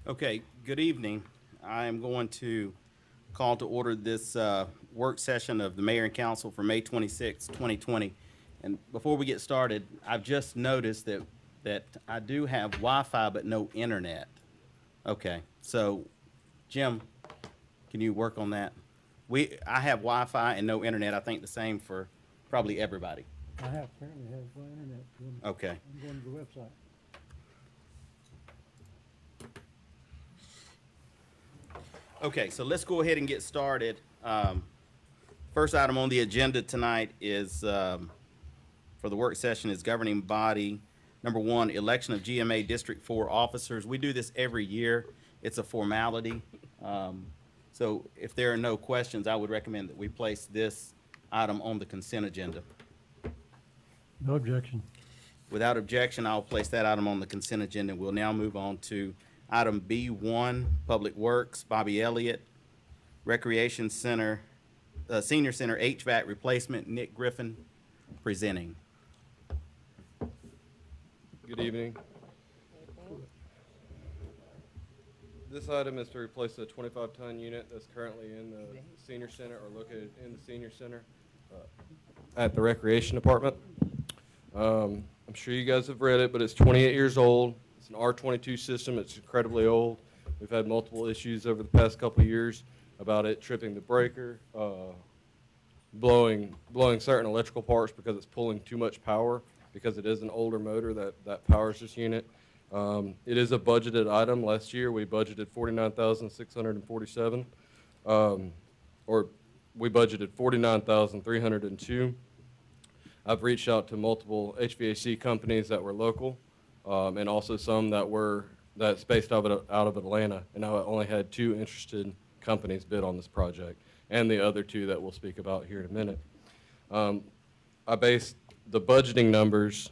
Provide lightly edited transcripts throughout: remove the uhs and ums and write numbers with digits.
Okay, good evening. I am going to call to order this work session of the Mayor and Council for May 26, 2020. And before we get started, I've just noticed that I do have Wi-Fi but no internet. Okay, so Jim, can you work on that? I have Wi-Fi and no internet. I think the same for probably everybody. Apparently have internet. Okay. I'm going to the website. Okay, so let's go ahead and get started. First item on the agenda tonight is for the work session is governing body. Number one, election of GMA District 4 officers. We do this every year. It's a formality. So if there are no questions, I would recommend that we place this item on the consent agenda. No objection. Without objection, I'll place that item on the consent agenda. We'll now move on to item B1, Public Works, Bobby Elliott, Recreation Center, Senior Center HVAC replacement, Nick Griffin presenting. Good evening. This item is to replace a 25-ton unit that's currently in the senior center or located in the senior center at the recreation department. I'm sure you guys have read it, but it's 28 years old. It's an R22 system. It's incredibly old. We've had multiple issues over the past couple of years about it tripping the breaker, blowing certain electrical parts because it's pulling too much power because it is an older motor that powers this unit. It is a budgeted item. Last year we budgeted $49,647, or we budgeted $49,302. I've reached out to multiple HVAC companies that were local, and also some that's based out of Atlanta, and I only had 2 interested companies bid on this project, and the other 2 that we'll speak about here in a minute. I based the budgeting numbers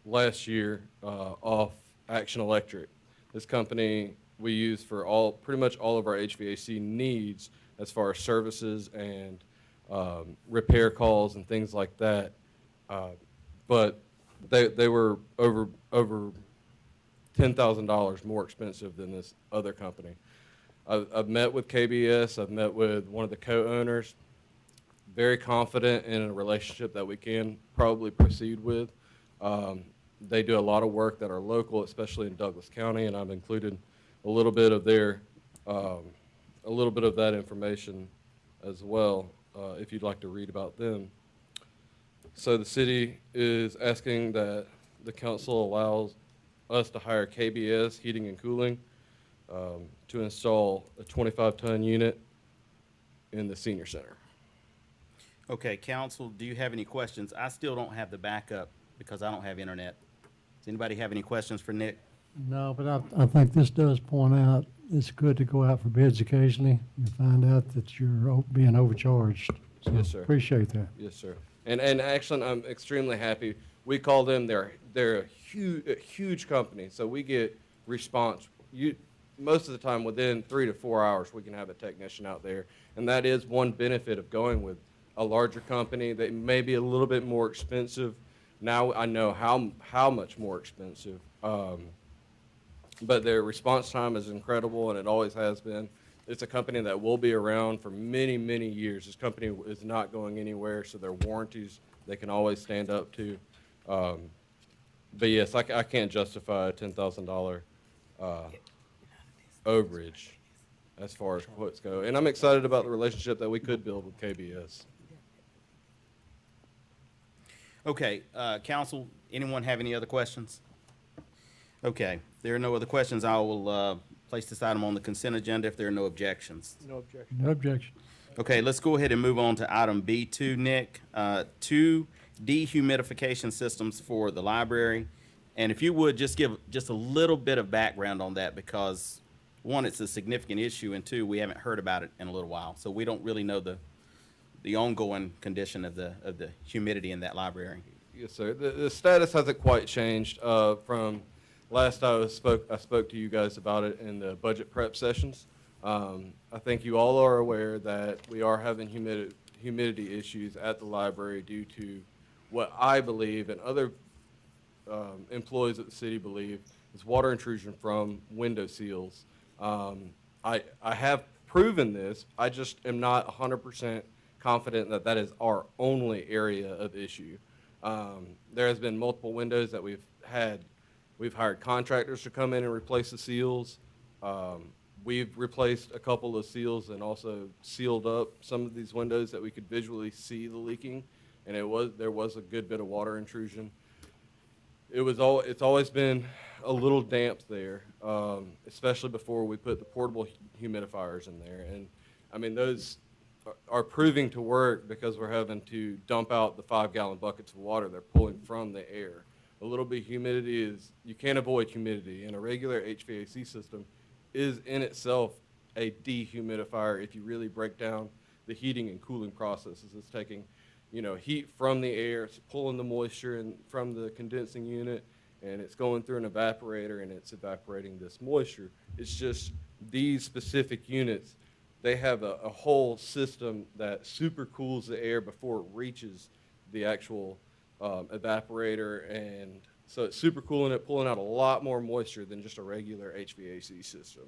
last year off Action Electric. This company we use for pretty much all of our HVAC needs as far as services and repair calls and things like that. But they were over $10,000 more expensive than this other company. I've met with KBS. I've met with one of the co-owners. Very confident in a relationship that we can probably proceed with. They do a lot of work that are local, especially in Douglas County, and I've included a little bit of that information as well, if you'd like to read about them. So the city is asking that the council allows us to hire KBS Heating and Cooling to install a 25-ton unit in the senior center. Okay, council, do you have any questions? I still don't have the backup because I don't have internet. Does anybody have any questions for Nick? No, but I think this does point out it's good to go out for bids occasionally and find out that you're being overcharged. So Yes, sir. appreciate that. Yes, sir. And actually, I'm extremely happy. We call them. They're a huge company, so we get response. Most of the time, within 3 to 4 hours, we can have a technician out there, and that is one benefit of going with a larger company. That may be a little bit more expensive. Now I know how much more expensive, but their response time is incredible, and it always has been. It's a company that will be around for many, many years. This company is not going anywhere, so their warranties they can always stand up to. But yes, I can't justify a $10,000 overage as far as quotes go. And I'm excited about the relationship that we could build with KBS. Okay, council, anyone have any other questions? Okay, if there are no other questions, I will place this item on the consent agenda if there are no objections. No objection. Okay, let's go ahead and move on to item B2, Nick. 2 dehumidification systems for the library. And if you would, just give just a little bit of background on that because, 1, it's a significant issue, and 2, we haven't heard about it in a little while. So we don't really know the ongoing condition of the humidity in that library. Yes, sir. The status hasn't quite changed from last I spoke to you guys about it in the budget prep sessions. I think you all are aware that we are having humidity issues at the library due to what I believe and other employees at the city believe is water intrusion from window seals I have proven this. I just am not 100% confident that that is our only area of issue. There has been multiple windows that we've hired contractors to come in and replace the seals. We've replaced a couple of seals and also sealed up some of these windows that we could visually see the leaking, and there was a good bit of water intrusion. It's always been a little damp there, especially before we put the portable humidifiers in there. And I mean, those are proving to work because we're having to dump out the 5-gallon buckets of water they're pulling from the air. A little bit of humidity you can't avoid humidity, and a regular HVAC system is in itself a dehumidifier if you really break down the heating and cooling processes. It's taking, heat from the air, it's pulling the moisture from the condensing unit, and it's going through an evaporator and it's evaporating this moisture. It's just these specific units, they have a whole system that super cools the air before it reaches the actual evaporator, and so it's super cooling it, pulling out a lot more moisture than just a regular HVAC system.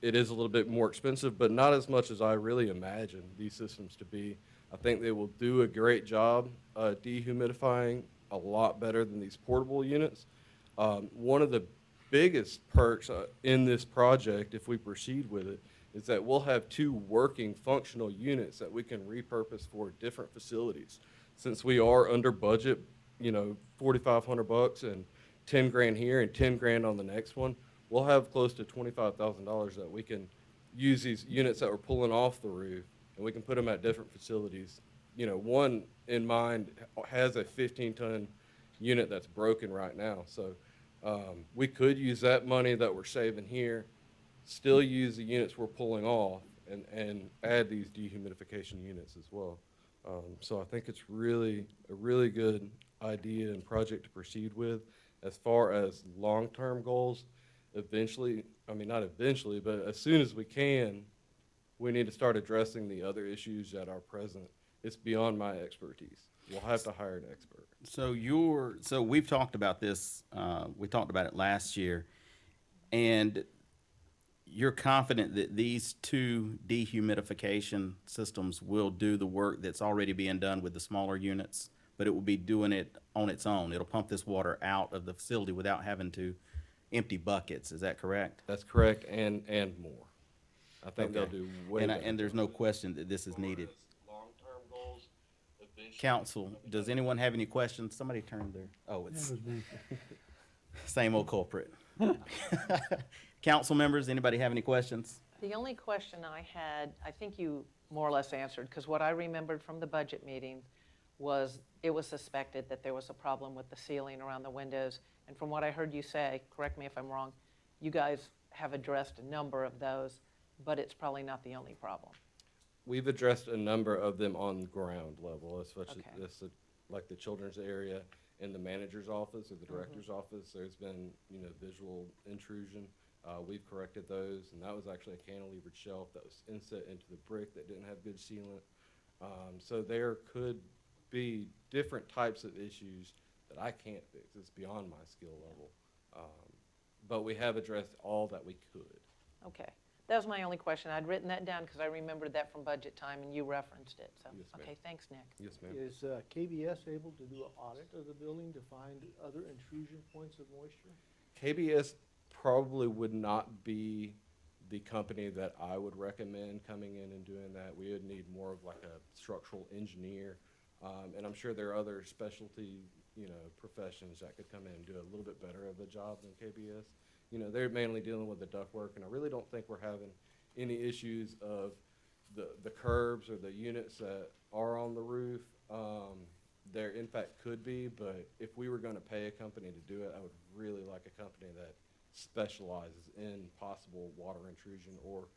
It is a little bit more expensive, but not as much as I really imagined these systems to be. I think they will do a great job dehumidifying a lot better than these portable units. One of the biggest perks in this project, if we proceed with it, is that we'll have 2 working functional units that we can repurpose for different facilities. Since we are under budget, $4,500 and 10 grand here and 10 grand on the next one, we'll have close to $25,000 that we can use these units that we're pulling off the roof, and we can put them at different facilities. One in mind has a 15-ton unit that's broken right now. So we could use that money that we're saving here, still use the units we're pulling off, and add these dehumidification units as well. So I think it's a really good idea and project to proceed with. As far as long-term goals, eventually, not eventually, but as soon as we can, we need to start addressing the other issues that are present. It's beyond my expertise. We'll have to hire an expert. So we've talked about this, we talked about it last year, and you're confident that these 2 dehumidification systems will do the work that's already being done with the smaller units, but it will be doing it on its own. It'll pump this water out of the facility without having to empty buckets. Is that correct? That's correct, and more. I think they'll Okay. do way better. And there's no question that this is needed. Long-term goals, eventually- Council, does anyone have any questions? Somebody turned their, it's same old culprit. Council members, anybody have any questions? The only question I had, I think you more or less answered, because what I remembered from the budget meeting was it was suspected that there was a problem with the ceiling around the windows. And from what I heard you say, correct me if I'm wrong, you guys have addressed a number of those, but it's probably not the only problem. We've addressed a number of them on ground level, especially Okay. like the children's area in the manager's office or the director's office. There's been, visual intrusion. We've corrected those, and that was actually a cantilevered shelf that was inset into the brick that didn't have good sealant. So there could be different types of issues that I can't fix. It's beyond my skill level. But we have addressed all that we could. Okay. That was my only question. I'd written that down because I remembered that from budget time and you referenced it. So, Yes, ma'am. okay, thanks, Nick. Yes, ma'am. Is KBS able to do an audit of the building to find other intrusion points of moisture? KBS probably would not be the company that I would recommend coming in and doing that. We would need more of like a structural engineer. And I'm sure there are other specialty, professions that could come in and do a little bit better of a job than KBS. They're mainly dealing with the ductwork, and I really don't think we're having any issues of the curbs or the units that are on the roof. There, in fact, could be, but if we were going to pay a company to do it, I would really like a company that specializes in possible water intrusion or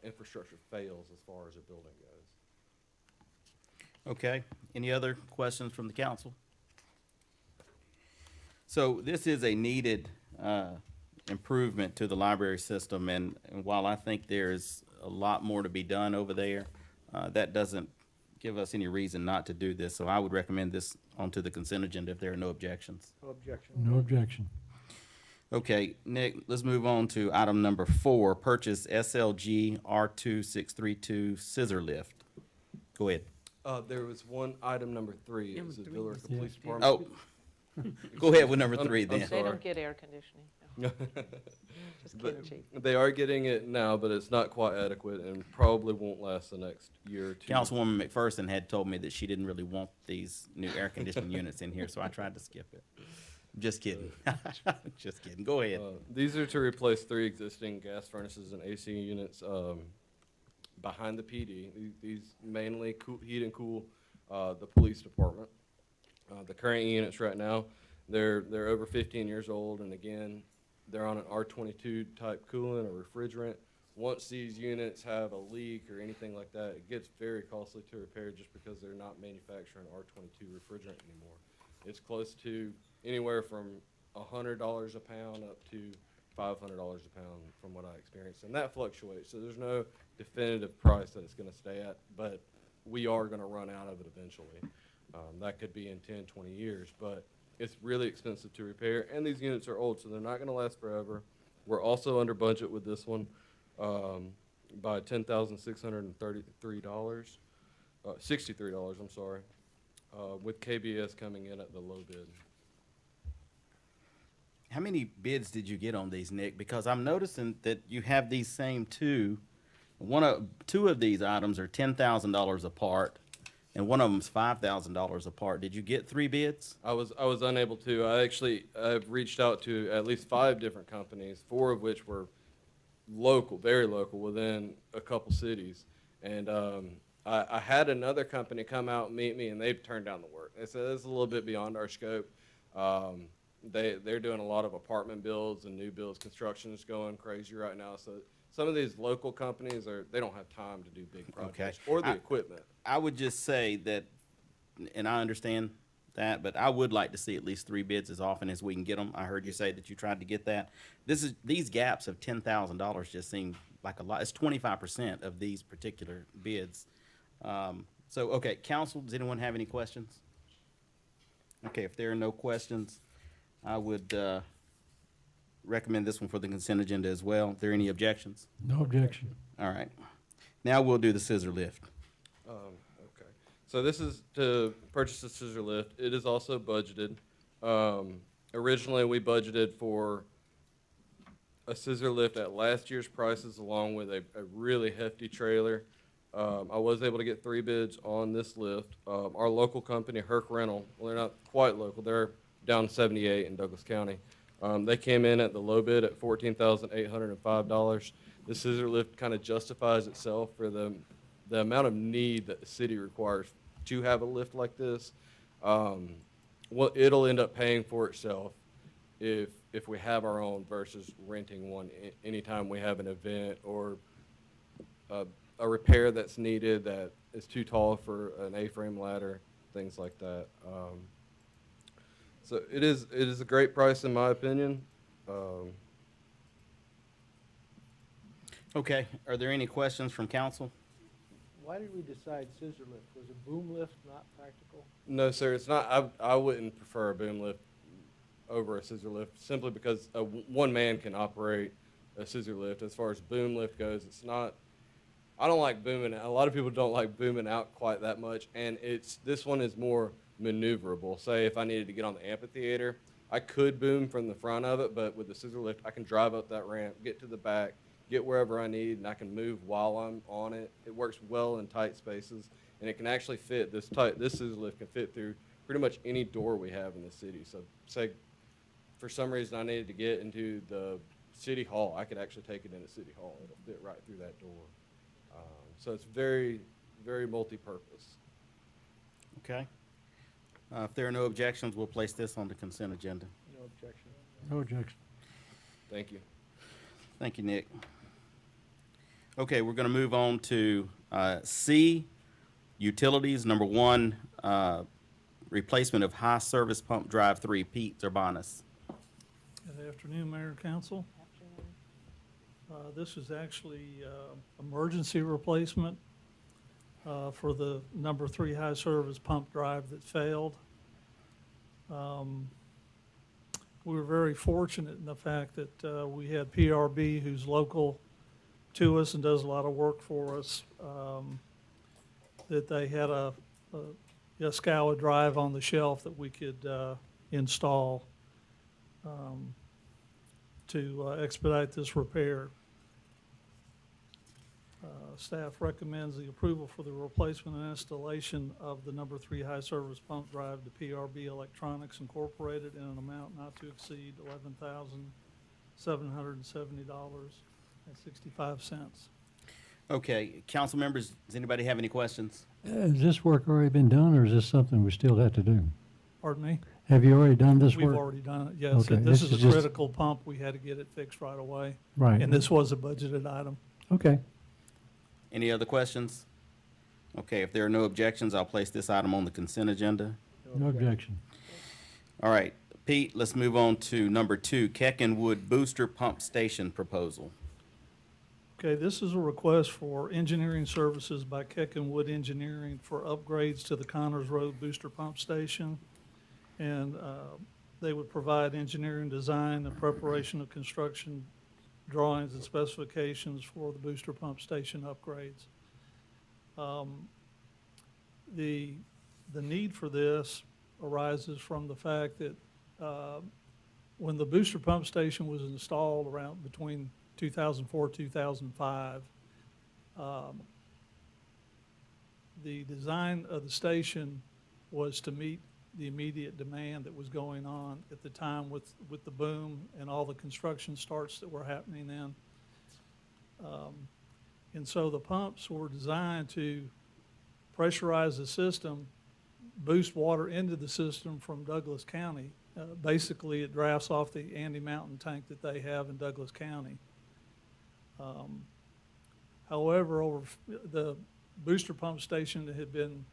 infrastructure fails as far as a building goes. Okay, any other questions from the council? So this is a needed improvement to the library system, and while I think there's a lot more to be done over there, that doesn't give us any reason not to do this. So I would recommend this onto the consent agenda if there are no objections. No objection. No objection. Okay, Nick, let's move on to item number 4, purchase SLG R2632 scissor lift. Go ahead. There was one item number 3. It was the Villarica Police Department. Oh, go ahead with number I'm- 3 I'm then. They sorry. don't get air conditioning. No, just kidding, But Chief. they are getting it now, but it's not quite adequate and probably won't last the next year or two. Councilwoman McPherson had told me that she didn't really want these new air conditioning units in here, so I tried to skip it. Just kidding. Just kidding. Go ahead. These are to replace 3 existing gas furnaces and AC units behind the PD. These mainly heat and cool the police department. The current units right now, they're over 15 years old, and again, they're on an R22 type coolant or refrigerant. Once these units have a leak or anything like that, it gets very costly to repair just because they're not manufacturing R22 refrigerant anymore. It's close to anywhere from $100 a pound up to $500 a pound from what I experienced, and that fluctuates. So there's no definitive price that it's going to stay at, but we are going to run out of it eventually. That could be in 10, 20 years, but it's really expensive to repair, and these units are old, so they're not going to last forever. We're also under budget with this one by $10,633, $63, I'm sorry, with KBS coming in at the low bid. How many bids did you get on these, Nick? Because I'm noticing that you have these same two. Two of these items are $10,000 apart, and one of them's $5,000 apart. Did you get 3 bids? I was unable to. I've reached out to at least 5 different companies, 4 of which were local, very local, within a couple cities. And I had another company come out and meet me, and they've turned down the work. They said it's a little bit beyond our scope. They're doing a lot of apartment builds and new builds. Construction is going crazy right now. So some of these local companies they don't have time to do big projects or the equipment. I would just say that, and I understand that, but I would like to see at least 3 bids as often as we can get them. I heard you say that you tried to get that. These gaps of $10,000 just seem like a lot. It's 25% of these particular bids. Okay, council, does anyone have any questions? Okay, if there are no questions, I would recommend this one for the consent agenda as well. Are there any objections? No objection. All right. Now we'll do the scissor lift. Okay. So this is to purchase a scissor lift. It is also budgeted. Originally, we budgeted for a scissor lift at last year's prices along with a really hefty trailer. I was able to get 3 bids on this lift. Our local company, Herc Rental, well, they're not quite local. They're down 78 in Douglas County. They came in at the low bid at $14,805. The scissor lift kind of justifies itself for the amount of need that the city requires to have a lift like this. It'll end up paying for itself if we have our own versus renting one anytime we have an event or a repair that's needed that is too tall for an A-frame ladder, things like that. So it is a great price in my opinion. Okay, are there any questions from council? Why did we decide scissor lift? Was a boom lift not practical? No, sir, it's not. I wouldn't prefer a boom lift over a scissor lift simply because one man can operate a scissor lift. As far as boom lift goes, it's not. I don't like booming. A lot of people don't like booming out quite that much, and this one is more maneuverable. Say if I needed to get on the amphitheater, I could boom from the front of it, but with the scissor lift, I can drive up that ramp, get to the back, get wherever I need, and I can move while I'm on it. It works well in tight spaces, and it can actually fit this scissor lift can fit through pretty much any door we have in the city. So say for some reason I needed to get into the city hall, I could actually take it into city hall. It'll fit right through that door. So it's very, very multi-purpose. Okay. If there are no objections, we'll place this on the consent agenda. No objection. No objection. Thank you. Thank you, Nick. Okay, we're going to move on to C, utilities. Number 1, replacement of high service pump drive 3, Pete Zerbanis. Good afternoon, Mayor and Council. This is actually emergency replacement for the number 3 high service pump drive that failed. we were very fortunate in the fact that we had PRB, who's local to us and does a lot of work for us, that they had a Yaskawa drive on the shelf that we could install to expedite this repair. Staff recommends the approval for the replacement and installation of the number 3 high service pump drive to PRB Electronics Incorporated in an amount not to exceed $11,770.65. Okay, council members, does anybody have any questions? Has this work already been done, or is this something we still have to do? Pardon me? Have you already done this work? We've already done it, yes. Okay, This this is is a just- critical pump. We had to get it fixed right away. Right. And this was a budgeted item. Okay. Any other questions? Okay, if there are no objections, I'll place this item on the consent agenda. No objection. All right, Pete, let's move on to number 2, Keckenwood Booster Pump Station Proposal. Okay, this is a request for engineering services by Keck and Wood Engineering for upgrades to the Connors Road Booster Pump Station. And they would provide engineering design and preparation of construction drawings and specifications for the booster pump station upgrades. The need for this arises from the fact that when the booster pump station was installed around between 2004, 2005, the design of the station was to meet the immediate demand that was going on at the time with the boom and all the construction starts that were happening then. And so the pumps were designed to pressurize the system, boost water into the system from Douglas County. Basically, it drafts off the Andy Mountain tank that they have in Douglas County. However, the booster pump station that had been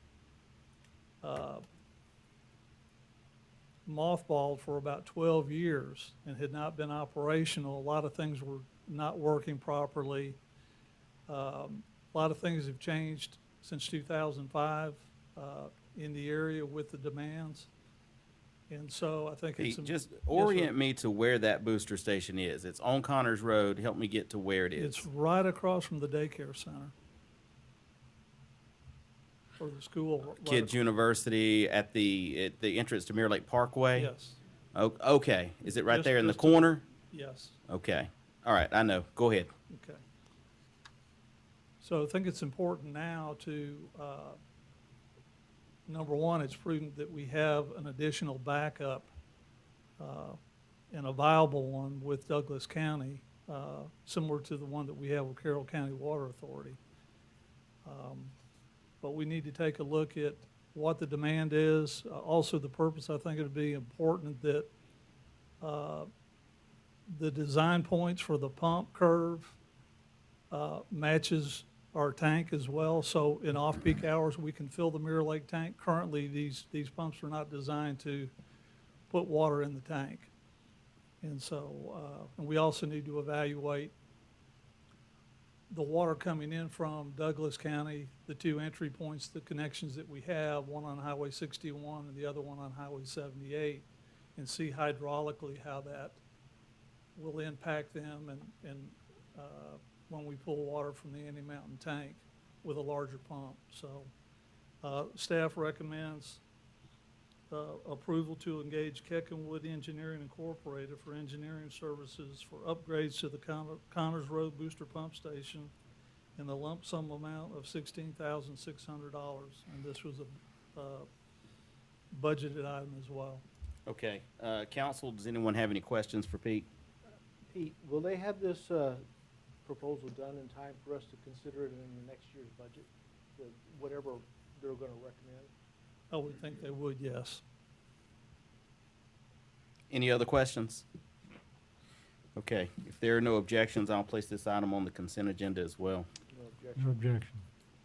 mothballed for about 12 years and had not been operational. A lot of things were not working properly. A lot of things have changed since 2005 in the area with the demands. And so I think it's. Pete, just Yes, sir. orient me to where that booster station is. It's on Connors Road. Help me get to where it is. It's right across from the daycare center. Or the school. right Kids University at the entrance to Mirror Lake Parkway? Yes, Okay, is it right Just- there in the just to- corner? yes. Okay, all right, I know. Go ahead. Okay. So I think it's important now to, number one, it's prudent that we have an additional backup and a viable one with Douglas County, similar to the one that we have with Carroll County Water Authority. But we need to take a look at what the demand is. Also, the purpose, I think it'd be important that the design points for the pump curve matches our tank as well. So in off-peak hours, we can fill the Mirror Lake tank. Currently, these pumps are not designed to put water in the tank. And so, and we also need to evaluate the water coming in from Douglas County, the 2 entry points, the connections that we have, one on Highway 61 and the other one on Highway 78, and see hydraulically how that will impact them and when we pull water from the Andy Mountain tank with a larger pump. So staff recommends approval to engage Keck and Wood Engineering Incorporated for engineering services for upgrades to the Connors Road Booster Pump Station in the lump sum amount of $16,600. And this was a budgeted item as well. Okay, council, does anyone have any questions for Pete? Pete, will they have this proposal done in time for us to consider it in the next year's budget? Whatever they're gonna recommend? I would think they would, yes. Any other questions? Okay, if there are no objections, I'll place this item on the consent agenda as well. No objection. No objection.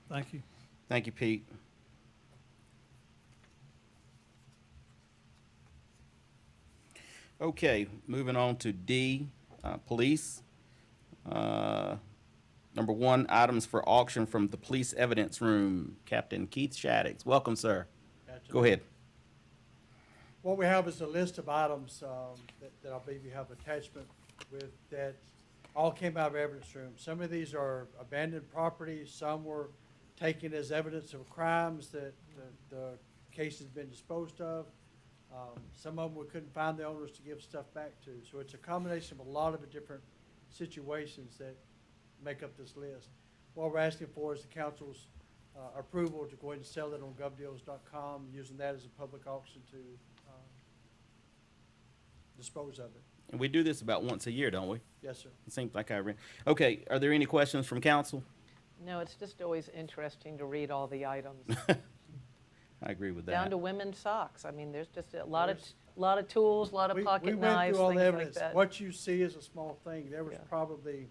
Thank you. Thank you, Pete. Okay, moving on to D, police. Number 1, items for auction from the police evidence room. Captain Keith Shaddix, welcome, sir. Go ahead. What we have is a list of items that I believe you have attachment with that all came out of evidence room. Some of these are abandoned properties, some were taken as evidence of crimes that the case has been disposed of. Some of them we couldn't find the owners to give stuff back to. So it's a combination of a lot of different situations that make up this list. What we're asking for is the council's approval to go ahead and sell it on govdeals.com, using that as a public auction to dispose of it. And we do this about once a year, don't we? Yes, sir. It seems like I read. Okay, are there any questions from council? No, it's just always interesting to read all the items. I agree with Down that. to women's socks. I mean, there's just a lot of tools, a lot of We pocket went knives, through all things the like evidence. that. What you see is a small thing. There was Yeah. probably,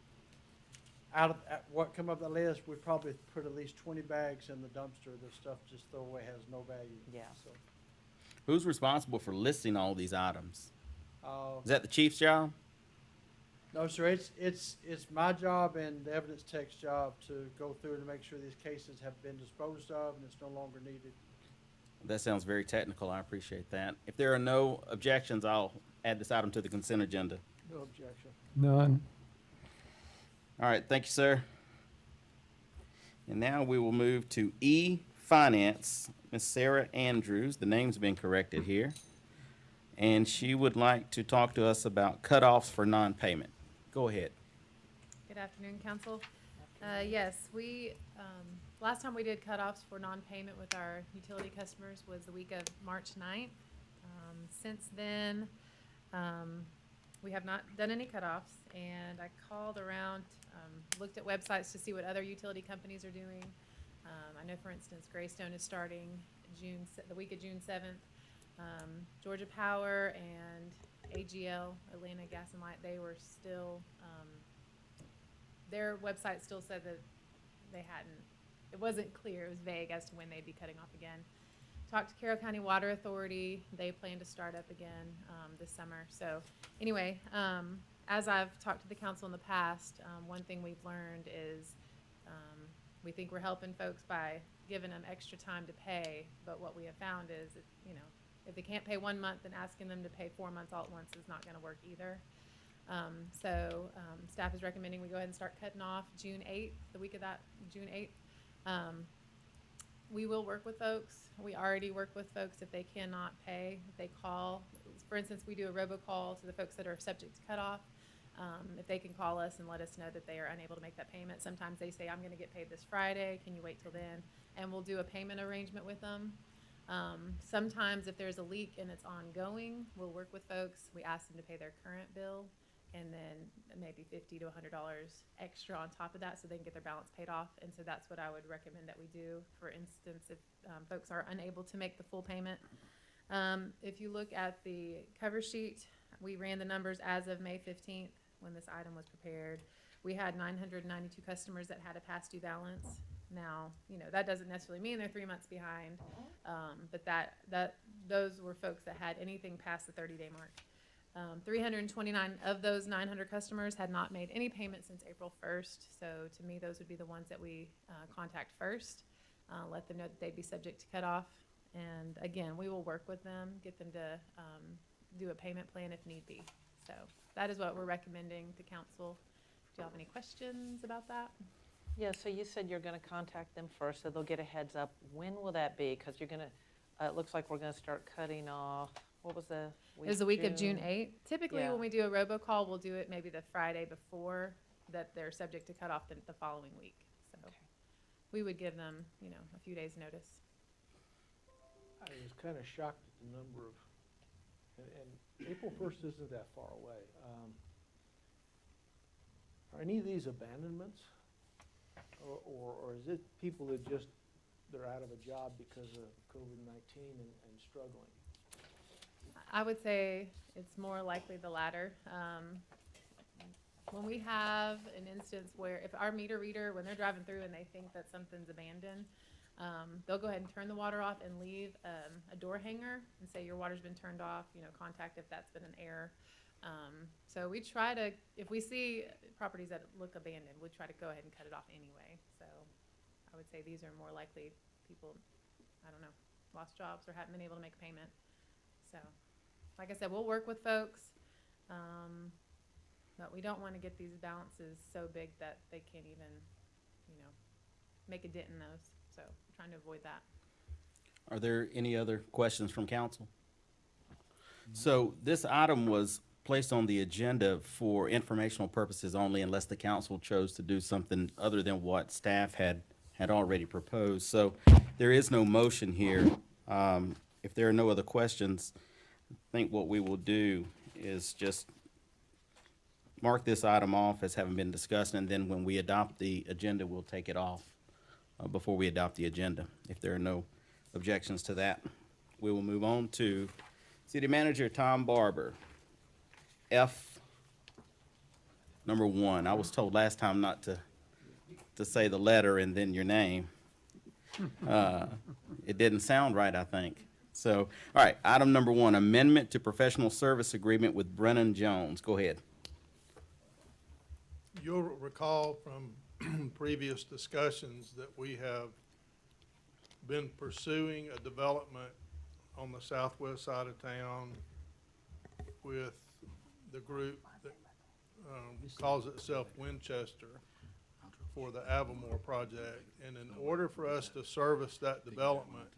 what come up the list, we probably put at least 20 bags in the dumpster. The stuff just throw away, has no value. Yeah. So, Who's responsible for listing all these items? uh, Is that the chief's job? no, sir, it's my job and the evidence tech's job to go through to make sure these cases have been disposed of and it's no longer needed. That sounds very technical. I appreciate that. If there are no objections, I'll add this item to the consent agenda. No objection. None. All right, thank you, sir. And now we will move to E, Finance, Ms. Sarah Andrews. The name's been corrected here. And she would like to talk to us about cutoffs for non-payment. Go ahead. Good afternoon, council. Yes, last time we did cutoffs for non-payment with our utility customers was the week of March 9th. Since then, we have not done any cutoffs, and I called around, looked at websites to see what other utility companies are doing. I know, for instance, Greystone is starting the week of June 7th. Georgia Power and AGL, Atlanta Gas and Light, they were still, their website still said that it wasn't clear, it was vague as to when they'd be cutting off again. Talked to Carroll County Water Authority, they plan to start up again this summer. So anyway, as I've talked to the council in the past, one thing we've learned is we think we're helping folks by giving them extra time to pay, but what we have found is, if they can't pay 1 month, then asking them to pay 4 months all at once is not gonna work either. Staff is recommending we go ahead and start cutting off June 8th, the week of that, June 8th. We will work with folks. We already work with folks if they cannot pay, if they call. For instance, we do a robocall to the folks that are subject to cutoff. If they can call us and let us know that they are unable to make that payment. Sometimes they say, I'm gonna get paid this Friday, can you wait till then? And we'll do a payment arrangement with them. Sometimes if there's a leak and it's ongoing, we'll work with folks. We ask them to pay their current bill and then maybe $50 to $100 extra on top of that so they can get their balance paid off. And so that's what I would recommend that we do. For instance, if folks are unable to make the full payment. If you look at the cover sheet, we ran the numbers as of May 15th when this item was prepared. We had 992 customers that had a past due balance. Now, that doesn't necessarily mean they're 3 months behind, but those were folks that had anything past the 30-day mark. 329 of those 900 customers had not made any payment since April 1st. So to me, those would be the ones that we contact first, let them know that they'd be subject to cutoff. And again, we will work with them, get them to do a payment plan if need be. So that is what we're recommending to council. Do you have any questions about that? Yeah, so you said you're gonna contact them first, so they'll get a heads up. When will that be? Because you're gonna, it looks like we're gonna start cutting off, what was the week? It was the week of June 8th. Typically, Yeah. when we do a robocall, we'll do it maybe the Friday before that they're subject to cut off the following week. So Okay. we would give them, a few days' notice. I was kind of shocked at the number of, and April 1st isn't that far away. Are any of these abandonments? Or is it people that just, they're out of a job because of COVID-19 and struggling? I would say it's more likely the latter. When we have an instance where if our meter reader, when they're driving through and they think that something's abandoned, they'll go ahead and turn the water off and leave a door hanger and say your water's been turned off, contact if that's been an error. So we try to, if we see properties that look abandoned, we try to go ahead and cut it off anyway. So I would say these are more likely people, lost jobs or haven't been able to make a payment. So like I said, we'll work with folks. But we don't wanna get these balances so big that they can't even, you know, make a dent in those. So we're trying to avoid that. Are there any other questions from council? So this item was placed on the agenda for informational purposes only unless the council chose to do something other than what staff had already proposed. So there is no motion here. If there are no other questions, I think what we will do is just mark this item off as having been discussed, and then when we adopt the agenda, we'll take it off before we adopt the agenda. If there are no objections to that, we will move on to City Manager Tom Barber. F number 1. I was told last time not to say the letter and then your name. It didn't sound right, I think. So, all right, item number 1, amendment to professional service agreement with Brennan Jones. Go ahead. You'll recall from previous discussions that we have been pursuing a development on the southwest side of town with the group that calls itself Winchester for the Avamore project. And in order for us to service that development,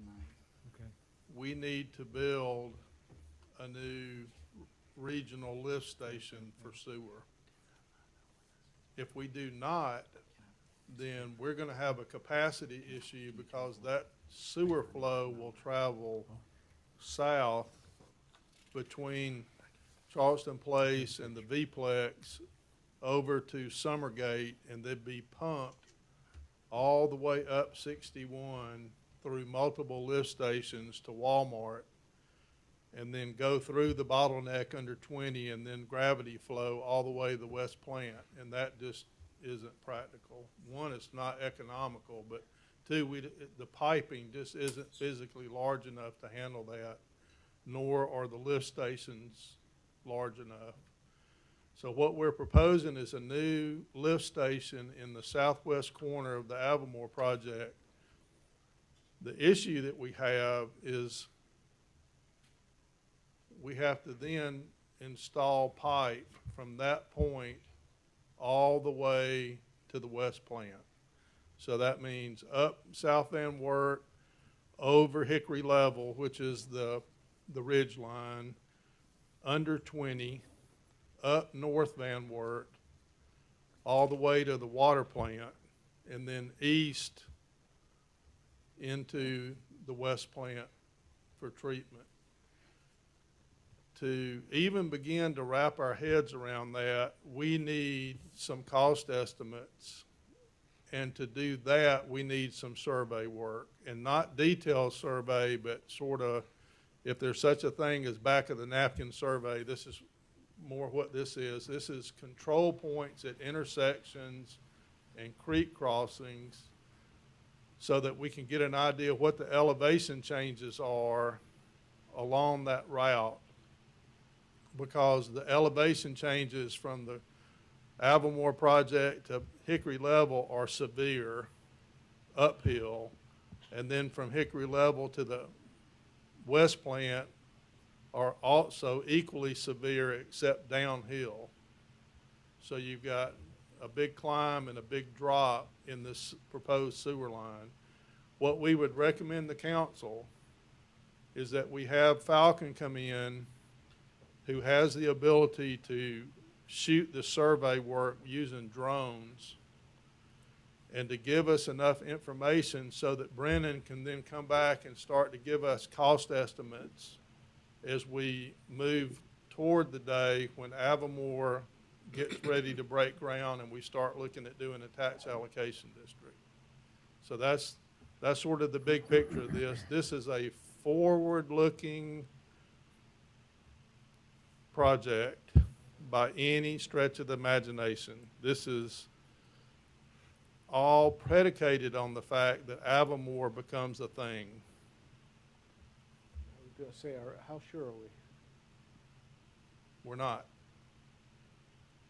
we need to build a new regional lift station for sewer. If we do not, then we're gonna have a capacity issue because that sewer flow will travel south between Charleston Place and the V-Plex over to Summergate, and they'd be pumped all the way up 61 through multiple lift stations to Walmart, and then go through the bottleneck under 20 and then gravity flow all the way to the West Plant. And that just isn't practical. One, it's not economical, but two, the piping just isn't physically large enough to handle that, nor are the lift stations large enough. So what we're proposing is a new lift station in the southwest corner of the Avamore project. The issue that we have is we have to then install pipe from that point all the way to the West Plant. So that means up South Van Wert, over Hickory Level, which is the ridge line, under 20, up North Van Wert, all the way to the water plant, and then east into the West Plant for treatment. To even begin to wrap our heads around that, we need some cost estimates. And to do that, we need some survey work, and not detailed survey, but sort of, if there's such a thing as back of the napkin survey, this is more what this is. This is control points at intersections and creek crossings so that we can get an idea of what the elevation changes are along that route. Because the elevation changes from the Avamore project to Hickory Level are severe uphill, and then from Hickory Level to the West Plant are also equally severe except downhill. So you've got a big climb and a big drop in this proposed sewer line. What we would recommend the council is that we have Falcon come in, who has the ability to shoot the survey work using drones, and to give us enough information so that Brennan can then come back and start to give us cost estimates as we move toward the day when Avamore gets ready to break ground and we start looking at doing a tax allocation district. So that's sort of the big picture of this. This is a forward-looking project by any stretch of the imagination. This is all predicated on the fact that Avamore becomes a thing. I was gonna say, how sure are we? We're not.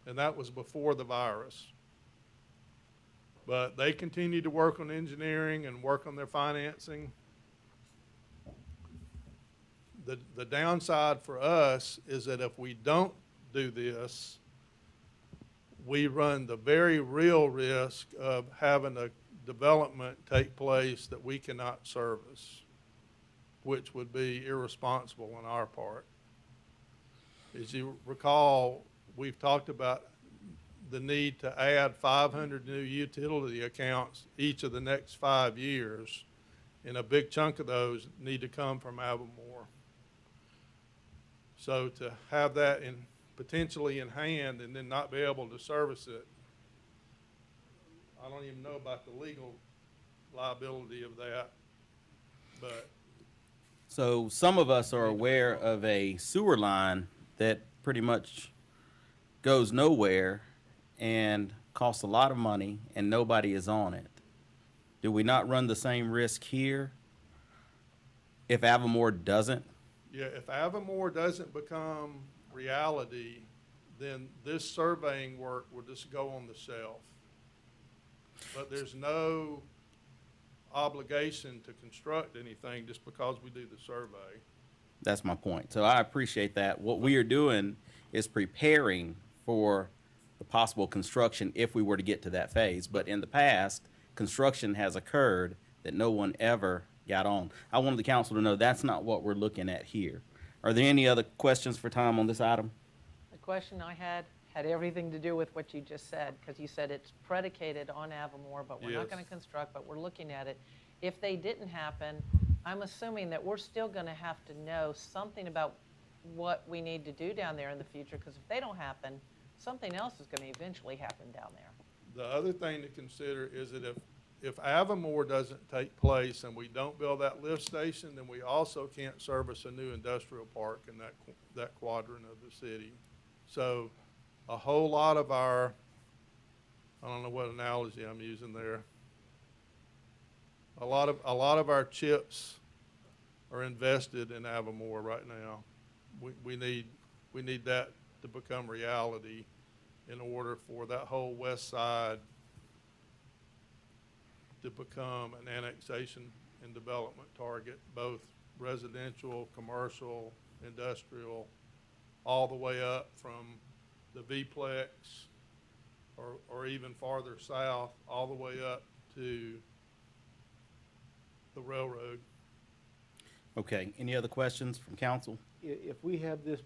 And that was before the virus. But they continue to work on engineering and work on their financing. the downside for us is that if we don't do this, we run the very real risk of having a development take place that we cannot service, which would be irresponsible on our part. As you recall, we've talked about the need to add 500 new utility accounts each of the next 5 years, and a big chunk of those need to come from Avamore. So to have that potentially in hand and then not be able to service it, I don't even know about the legal liability of that, but So some of us are aware of a sewer line that pretty much goes nowhere and costs a lot of money and nobody is on it. Do we not run the same risk here if Avamore doesn't? yeah, if Avamore doesn't become reality, then this surveying work will just go on the shelf. But there's no obligation to construct anything just because we do the survey. That's my point. So I appreciate that. What we are doing is preparing for the possible construction if we were to get to that phase. But in the past, construction has occurred that no one ever got on. I wanted the council to know that's not what we're looking at here. Are there any other questions for Tom on this item? The question I had everything to do with what you just said, because you said it's predicated on Avamore, but we're not Yes. going to construct, but we're looking at it. If they didn't happen, I'm assuming that we're still going to have to know something about what we need to do down there in the future, because if they don't happen, something else is going to eventually happen down there. The other thing to consider is that if Avamore doesn't take place and we don't build that lift station, then we also can't service a new industrial park in that quadrant of the city. So a whole lot of our, I don't know what analogy I'm using there. A lot of our chips are invested in Avamore right now. We need that to become reality in order for that whole west side to become an annexation and development target, both residential, commercial, industrial, all the way up from the V-Plex or even farther south, all the way up to the railroad. Okay, any other questions from council? If we have this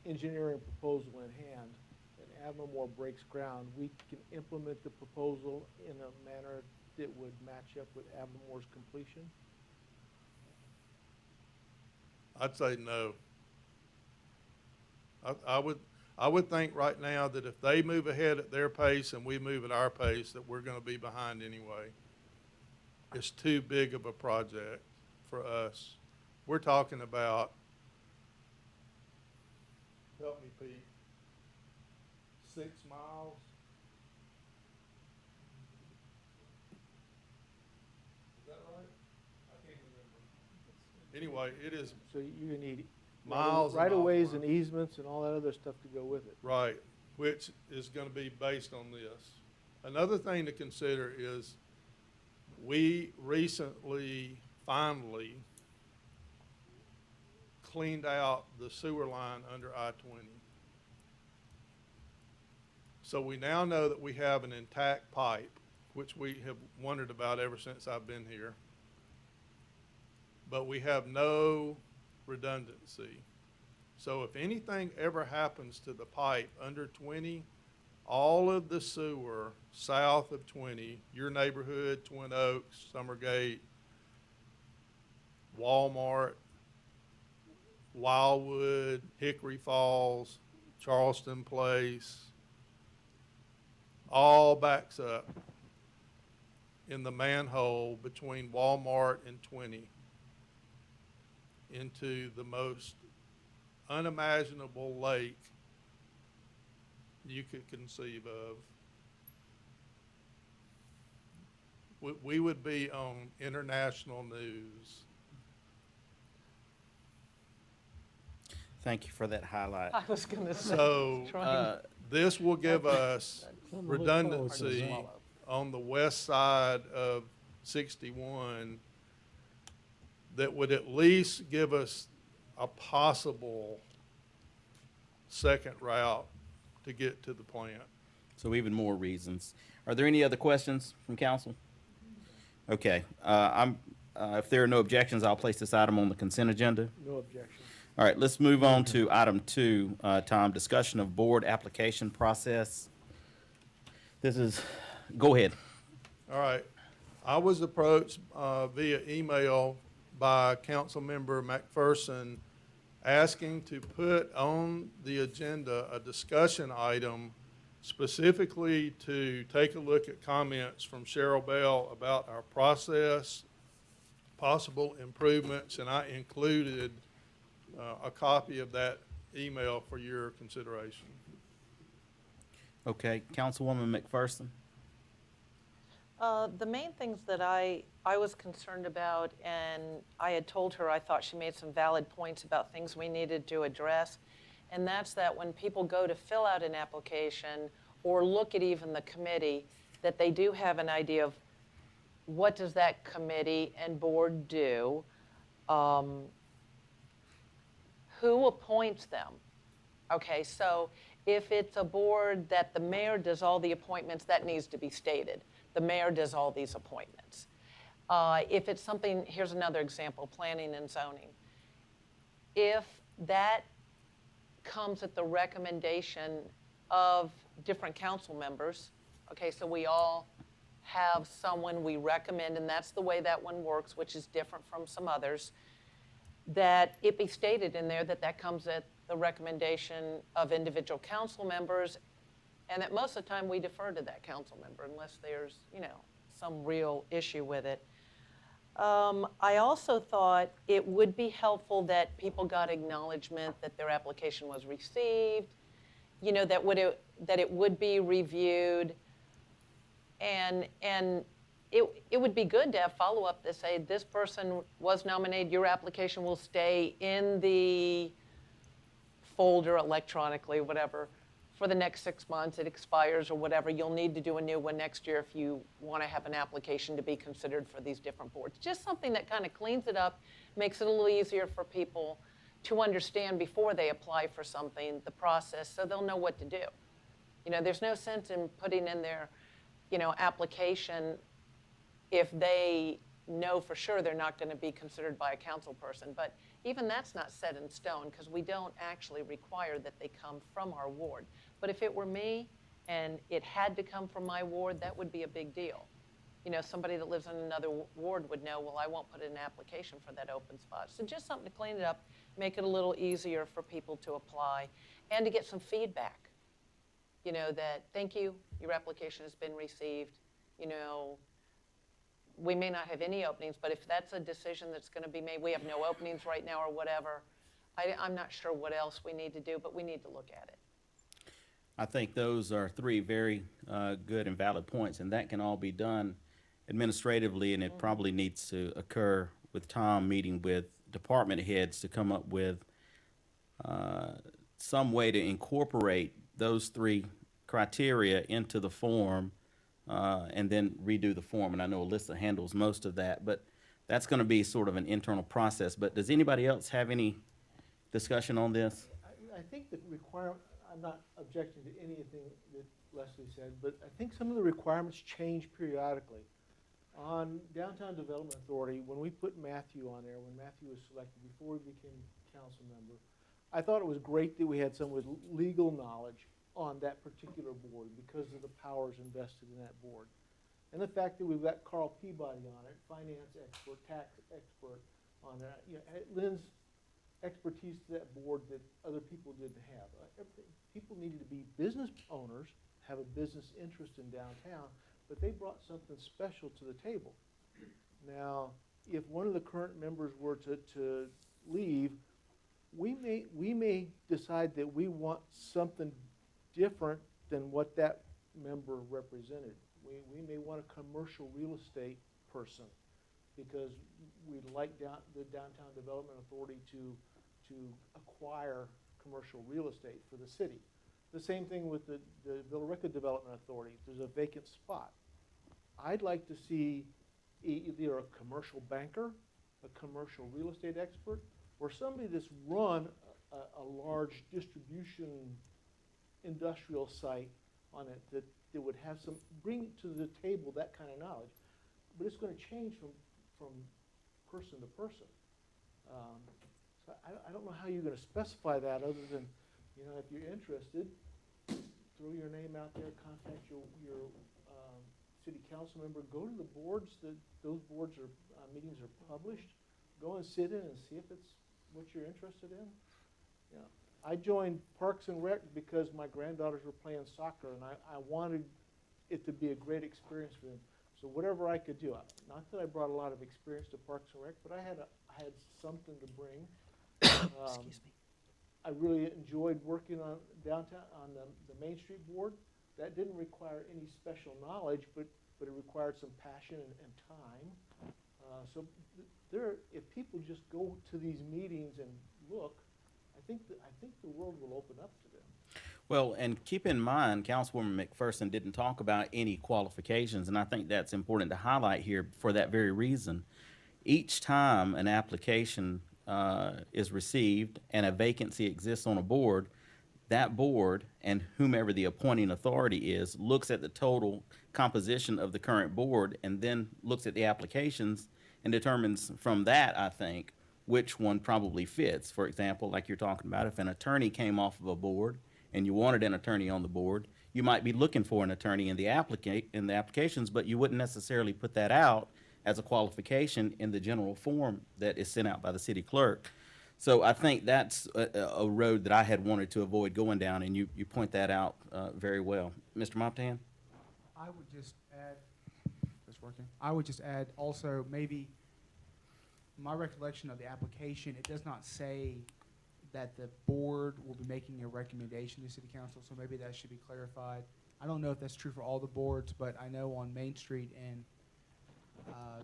engineering proposal in hand and Avamore breaks ground, we can implement the proposal in a manner that would match up with Avamore's completion? I'd say no. I would think right now that if they move ahead at their pace and we move at our pace, that we're gonna be behind anyway. It's too big of a project for us. We're talking about, help me, Pete, 6 miles? Is that right? I can't remember. Anyway, it is So you're gonna need miles and right-of-ways miles. and easements and all that other stuff to go with it. Right, which is gonna be based on this. Another thing to consider is we recently, finally, cleaned out the sewer line under I-20. So we now know that we have an intact pipe, which we have wondered about ever since I've been here. But we have no redundancy. So if anything ever happens to the pipe under 20, all of the sewer south of 20, your neighborhood, Twin Oaks, Summergate, Walmart, Wildwood, Hickory Falls, Charleston Place, all backs up in the manhole between Walmart and 20 into the most unimaginable lake you could conceive of. We would be on international news. Thank you for that highlight. I was going to say. So, trying- this will give us Something to look redundancy forward on the west side of 61 that would at least give us a possible second route to get to the plant. So even more reasons. Are there any other questions from council? Okay, if there are no objections, I'll place this item on the consent agenda. No objection. All right, let's move on to item 2, Tom, discussion of board application process. This is, go ahead. All right. I was approached via email by Councilmember McPherson asking to put on the agenda a discussion item specifically to take a look at comments from Cheryl Bell about our process, possible improvements, and I included a copy of that email for your consideration. Okay, Councilwoman McPherson? The main things that I was concerned about, and I had told her I thought she made some valid points about things we needed to address, and that's that when people go to fill out an application or look at even the committee, that they do have an idea of what does that committee and board do, who appoints them. Okay, so if it's a board that the mayor does all the appointments, that needs to be stated. The mayor does all these appointments. If it's something, here's another example, planning and zoning. If that comes at the recommendation of different council members, okay, so we all have someone we recommend, and that's the way that one works, which is different from some others, that it be stated in there that that comes at the recommendation of individual council members, and that most of the time we defer to that council member unless there's, some real issue with it. I also thought it would be helpful that people got acknowledgement that their application was received, that it would be reviewed, and it would be good to have follow-up that say, this person was nominated, your application will stay in the folder electronically, whatever, for the next 6 months, it expires or whatever. You'll need to do a new one next year if you want to have an application to be considered for these different boards. Just something that kind of cleans it up, makes it a little easier for people to understand before they apply for something, the process, so they'll know what to do. There's no sense in putting in their, application if they know for sure they're not going to be considered by a council person. But even that's not set in stone because we don't actually require that they come from our ward. But if it were me and it had to come from my ward, that would be a big deal. Somebody that lives in another ward would know, well, I won't put in an application for that open spot. So just something to clean it up, make it a little easier for people to apply and to get some feedback. That, thank you, your application has been received. We may not have any openings, but if that's a decision that's going to be made, we have no openings right now or whatever, I'm not sure what else we need to do, but we need to look at it. I think those are 3 very good and valid points, and that can all be done administratively, and it probably needs to occur with Tom meeting with department heads to come up with some way to incorporate those 3 criteria into the form and then redo the form. And I know Alyssa handles most of that, but that's going to be sort of an internal process. But does anybody else have any discussion on this? I think the requirement, I'm not objecting to anything that Leslie said, but I think some of the requirements change periodically. On Downtown Development Authority, when we put Matthew on there, when Matthew was selected before he became council member, I thought it was great that we had someone with legal knowledge on that particular board because of the powers invested in that board. And the fact that we've got Carl Peabody on it, finance expert, tax expert on that, it lends expertise to that board that other people didn't have. People needed to be business owners, have a business interest in downtown, but they brought something special to the table. Now, if one of the current members were to leave, we may decide that we want something different than what that member represented. We may want a commercial real estate person because we'd like the Downtown Development Authority to acquire commercial real estate for the city. The same thing with the Villarica Development Authority. There's a vacant spot. I'd like to see either a commercial banker, a commercial real estate expert, or somebody that's run a large distribution industrial site on it that would have some, bring to the table that kind of knowledge. But it's gonna change from person to person. So I don't know how you're gonna specify that other than, you know, if you're interested, throw your name out there, contact your city council member, go to the boards, those boards are, meetings are published, go and sit in and see if it's what you're interested in. Yeah. I joined Parks and Rec because my granddaughters were playing soccer, and I wanted it to be a great experience for them. So whatever I could do, not that I brought a lot of experience to Parks and Rec, but I had something to bring. Excuse me. I really enjoyed working on downtown, on the Main Street board. That didn't require any special knowledge, but it required some passion and time. So if people just go to these meetings and look, I think the world will open up to them. Well, and keep in mind, Councilwoman McPherson didn't talk about any qualifications, and I think that's important to highlight here for that very reason. Each time an application is received and a vacancy exists on a board, that board and whomever the appointing authority is looks at the total composition of the current board and then looks at the applications and determines from that, I think, which one probably fits. For example, like you're talking about, if an attorney came off of a board and you wanted an attorney on the board, you might be looking for an attorney in the applications, but you wouldn't necessarily put that out as a qualification in the general form that is sent out by the city clerk. So I think that's a road that I had wanted to avoid going down, and you point that out very well. Mr. Moptan? I would just add, it's working. I would just add also maybe my recollection of the application, it does not say that the board will be making a recommendation to city council, so maybe that should be clarified. I don't know if that's true for all the boards, but I know on Main Street and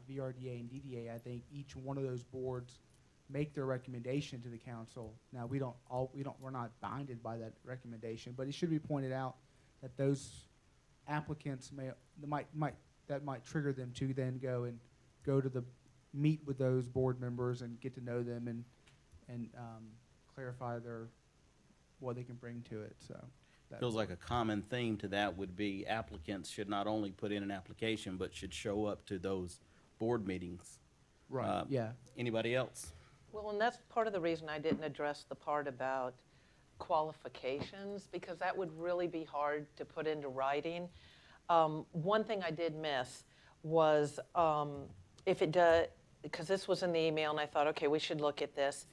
VRDA and DDA, I think each one of those boards make their recommendation to the council. Now, we're not binded by that recommendation, but it should be pointed out that those applicants might trigger them to then go to meet with those board members and get to know them and clarify what they can bring to it. So Feels like a common theme to that would be applicants should not only put in an application, but should show up to those board meetings. right, yeah. Anybody else? Well, and that's part of the reason I didn't address the part about qualifications, because that would really be hard to put into writing. One thing I did miss was if it does, because this was in the email and I thought, okay, we should look at this.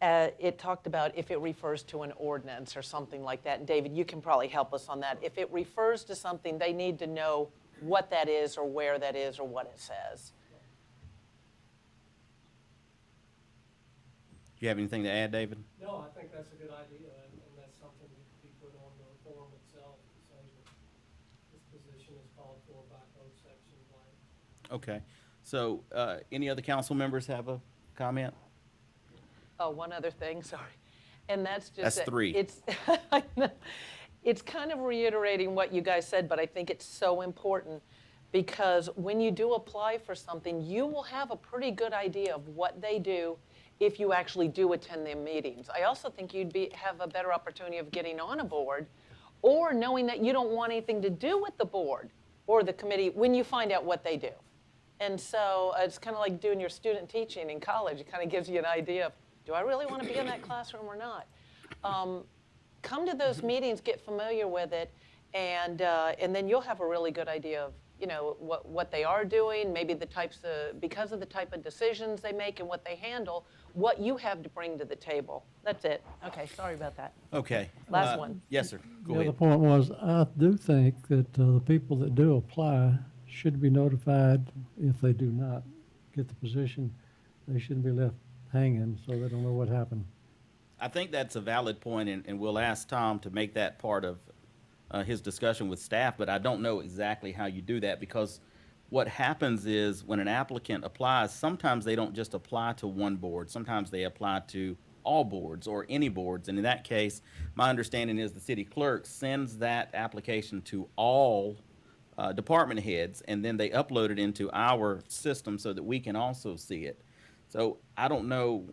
It talked about if it refers to an ordinance or something like that. And David, you can probably help us on that. If it refers to something, they need to know what that is or where that is or what it says. Do you have anything to add, David? No, I think that's a good idea, and that's something that could be put on the form itself, to say that this position is called for by code section blank. Okay. So, any other council members have a comment? Oh, one other thing, sorry. And that's just. That's that 3. It's kind of reiterating what you guys said, but I think it's so important because when you do apply for something, you will have a pretty good idea of what they do if you actually do attend their meetings. I also think you'd have a better opportunity of getting on a board or knowing that you don't want anything to do with the board or the committee when you find out what they do. And so it's kind of like doing your student teaching in college. It kind of gives you an idea of, do I really want to be in that classroom or not? Come to those meetings, get familiar with it, and then you'll have a really good idea of, you know, what they are doing, maybe because of the type of decisions they make and what they handle, what you have to bring to the table. That's it. Okay, sorry about that. Okay. Last one. Yes, sir. Go The other ahead. point was, I do think that the people that do apply should be notified if they do not get the position. They shouldn't be left hanging so they don't know what happened. I think that's a valid point, and we'll ask Tom to make that part of his discussion with staff, but I don't know exactly how you do that because what happens is when an applicant applies, sometimes they don't just apply to one board. Sometimes they apply to all boards or any boards. And in that case, my understanding is the city clerk sends that application to all department heads, and then they upload it into our system so that we can also see it. So I don't know,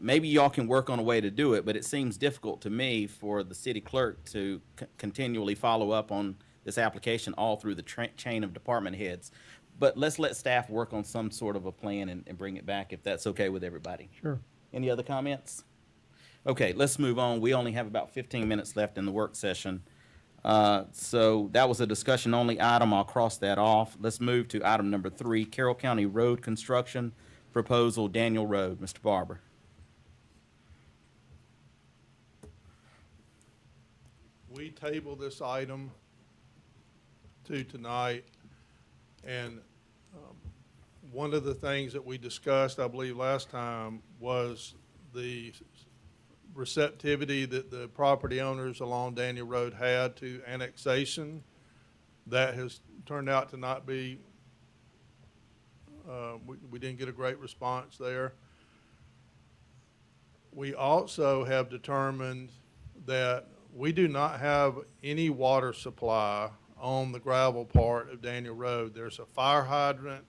maybe y'all can work on a way to do it, but it seems difficult to me for the city clerk to continually follow up on this application all through the chain of department heads. But let's let staff work on some sort of a plan and bring it back if that's okay with everybody. Sure. Any other comments? Okay, let's move on. We only have about 15 minutes left in the work session. So that was a discussion only item. I'll cross that off. Let's move to item number 3, Carroll County Road Construction Proposal, Daniel Road. Mr. Barber. We table this item to tonight, and one of the things that we discussed, I believe, last time was the receptivity that the property owners along Daniel Road had to annexation. That has turned out to not be, we didn't get a great response there. We also have determined that we do not have any water supply on the gravel part of Daniel Road. There's a fire hydrant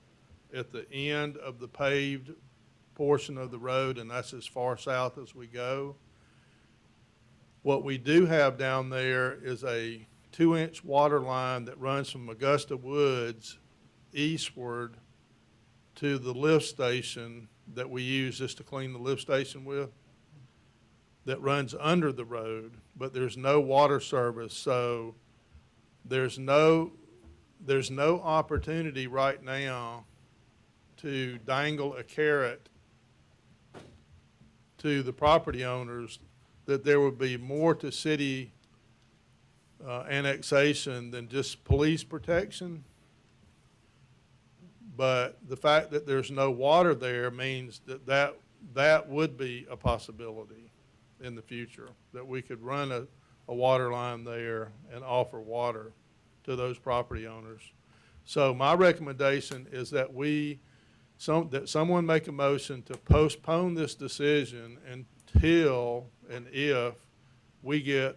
at the end of the paved portion of the road, and that's as far south as we go. What we do have down there is a 2-inch water line that runs from Augusta Woods eastward to the lift station that we use just to clean the lift station with, that runs under the road, but there's no water service. So there's no opportunity right now to dangle a carrot to the property owners that there would be more to city annexation than just police protection. But the fact that there's no water there means that would be a possibility in the future, that we could run a water line there and offer water to those property owners. So my recommendation is that that someone make a motion to postpone this decision until and if we get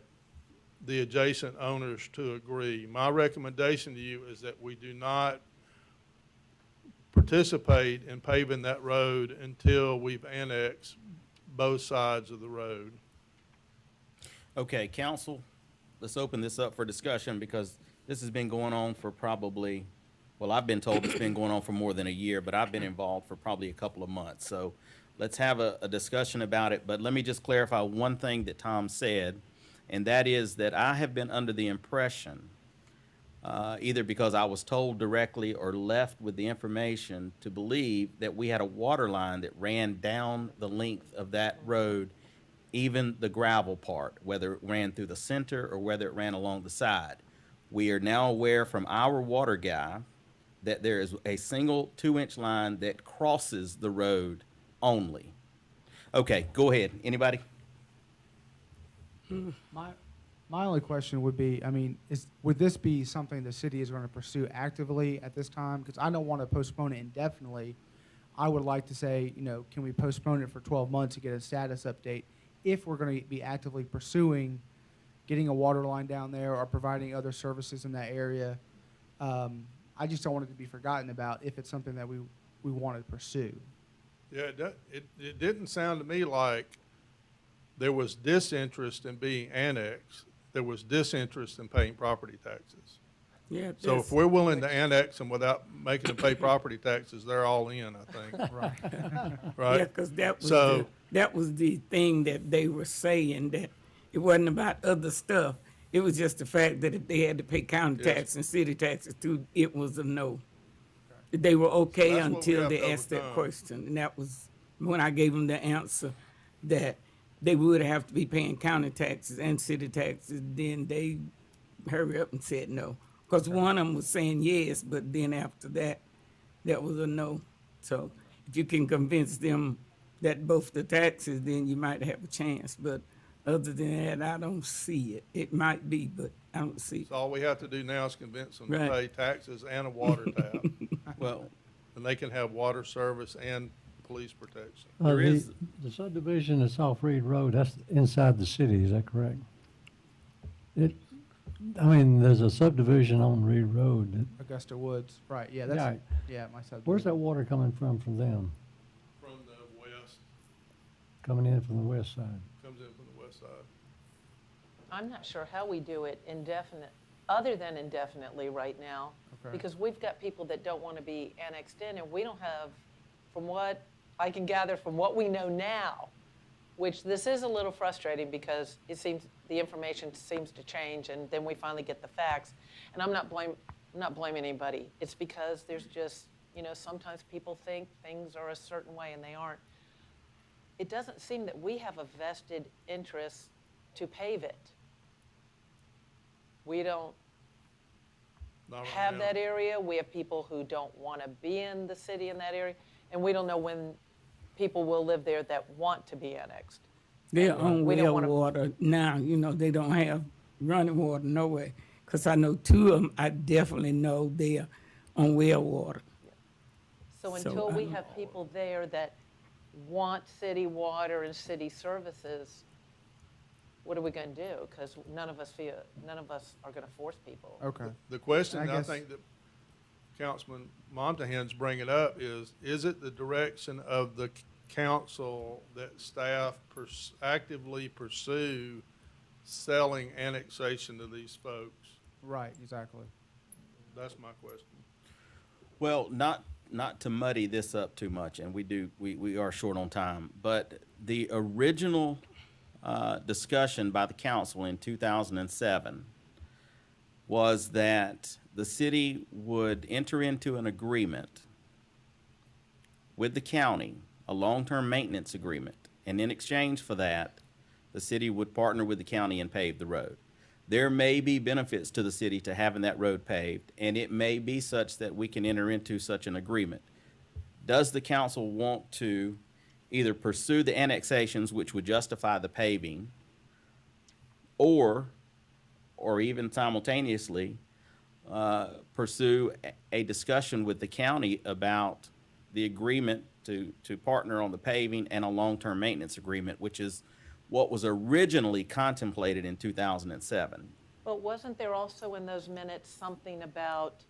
the adjacent owners to agree. My recommendation to you is that we do not participate in paving that road until we've annexed both sides of the road. Okay, council, let's open this up for discussion because this has been going on for probably, well, I've been told it's been going on for more than a year, but I've been involved for probably a couple of months. So let's have a discussion about it. But let me just clarify one thing that Tom said, and that is that I have been under the impression, either because I was told directly or left with the information to believe that we had a water line that ran down the length of that road, even the gravel part, whether it ran through the center or whether it ran along the side. We are now aware from our water guy that there is a single 2-inch line that crosses the road only. Okay, go ahead. Anybody? My only question would be, I mean, would this be something the city is going to pursue actively at this time? Because I don't want to postpone it indefinitely. I would like to say, can we postpone it for 12 months to get a status update if we're going to be actively pursuing getting a water line down there or providing other services in that area. I just don't want it to be forgotten about if it's something that we want to pursue. Yeah, it didn't sound to me like there was disinterest in being annexed. There was disinterest in paying property taxes. Yeah. So if we're willing to annex them without making them pay property taxes, they're all in, I think. Right. Right? Yeah, because So- that was the thing that they were saying, that it wasn't about other stuff. It was just the fact that if they had to pay county Yes. tax and city taxes too, it was a no. They were okay So that's what we until have they to asked that overcome. question. And that was when I gave them the answer that they would have to be paying county taxes and city taxes. Then they hurry up and said no. Because one of them was saying yes, but then after that, that was a no. So if you can convince them that both the taxes, then you might have a chance. But other than that, I don't see it. It might be, but I don't see it. So all we have to do now is convince them to Right. pay taxes and a water tap. Well, And they can have water service and police protection. There is- The subdivision that's off Reed Road, that's inside the city, is that correct? There's a subdivision on Reed Road. Augusta Woods, right, yeah, Yeah. that's, yeah, my subdivision. Where's that water coming from them? From the west. coming in from the west side. comes in from the west side. I'm not sure how we do it indefinite, other than indefinitely right now. Okay. Because we've got people that don't want to be annexed in, and we don't have, from what I can gather from what we know now, which this is a little frustrating because it seems, the information seems to change, and then we finally get the facts. And I'm not blaming anybody. It's because there's just, sometimes people think things are a certain way and they aren't. It doesn't seem that we have a vested interest to pave it. We don't Not right have now. that area. We have people who don't want to be in the city in that area. And we don't know when people will live there that want to be annexed. They're on We don't well wanna- water now, they don't have running water nowhere. Cause I know two of them, I definitely know they're on well water. So So, until we have people there that want city water and city services, what are we going to do? Because none of us are going to force people. Okay. The question I I guess- think that Councilman Montahan's bringing up is it the direction of the council that staff actively pursue selling annexation to these folks? Right, exactly. That's my question. Well, not to muddy this up too much, and we are short on time, but the original discussion by the council in 2007 was that the city would enter into an agreement with the county, a long-term maintenance agreement, and in exchange for that, the city would partner with the county and pave the road. There may be benefits to the city to having that road paved, and it may be such that we can enter into such an agreement. Does the council want to either pursue the annexations, which would justify the paving, or even simultaneously, pursue a discussion with the county about the agreement to partner on the paving and a long-term maintenance agreement, which is what was originally contemplated in 2007. But wasn't there also in those minutes something about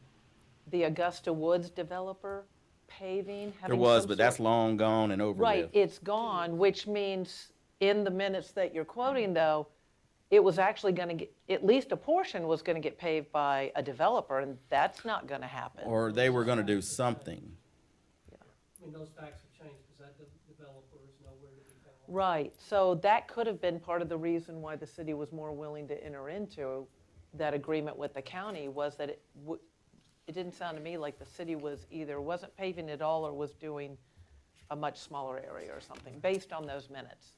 the Augusta Woods developer paving? There having was, some but that's sort- long gone and over Right, with. it's gone, which means in the minutes that you're quoting, though, it was actually going to get, at least a portion was going to get paved by a developer, and that's not going to happen. Or they were gonna do something. I mean, those facts have changed because that developer is nowhere to be found. Right, so that could have been part of the reason why the city was more willing to enter into that agreement with the county, was that it didn't sound to me like the city was either wasn't paving at all or was doing a much smaller area or something, based on those minutes.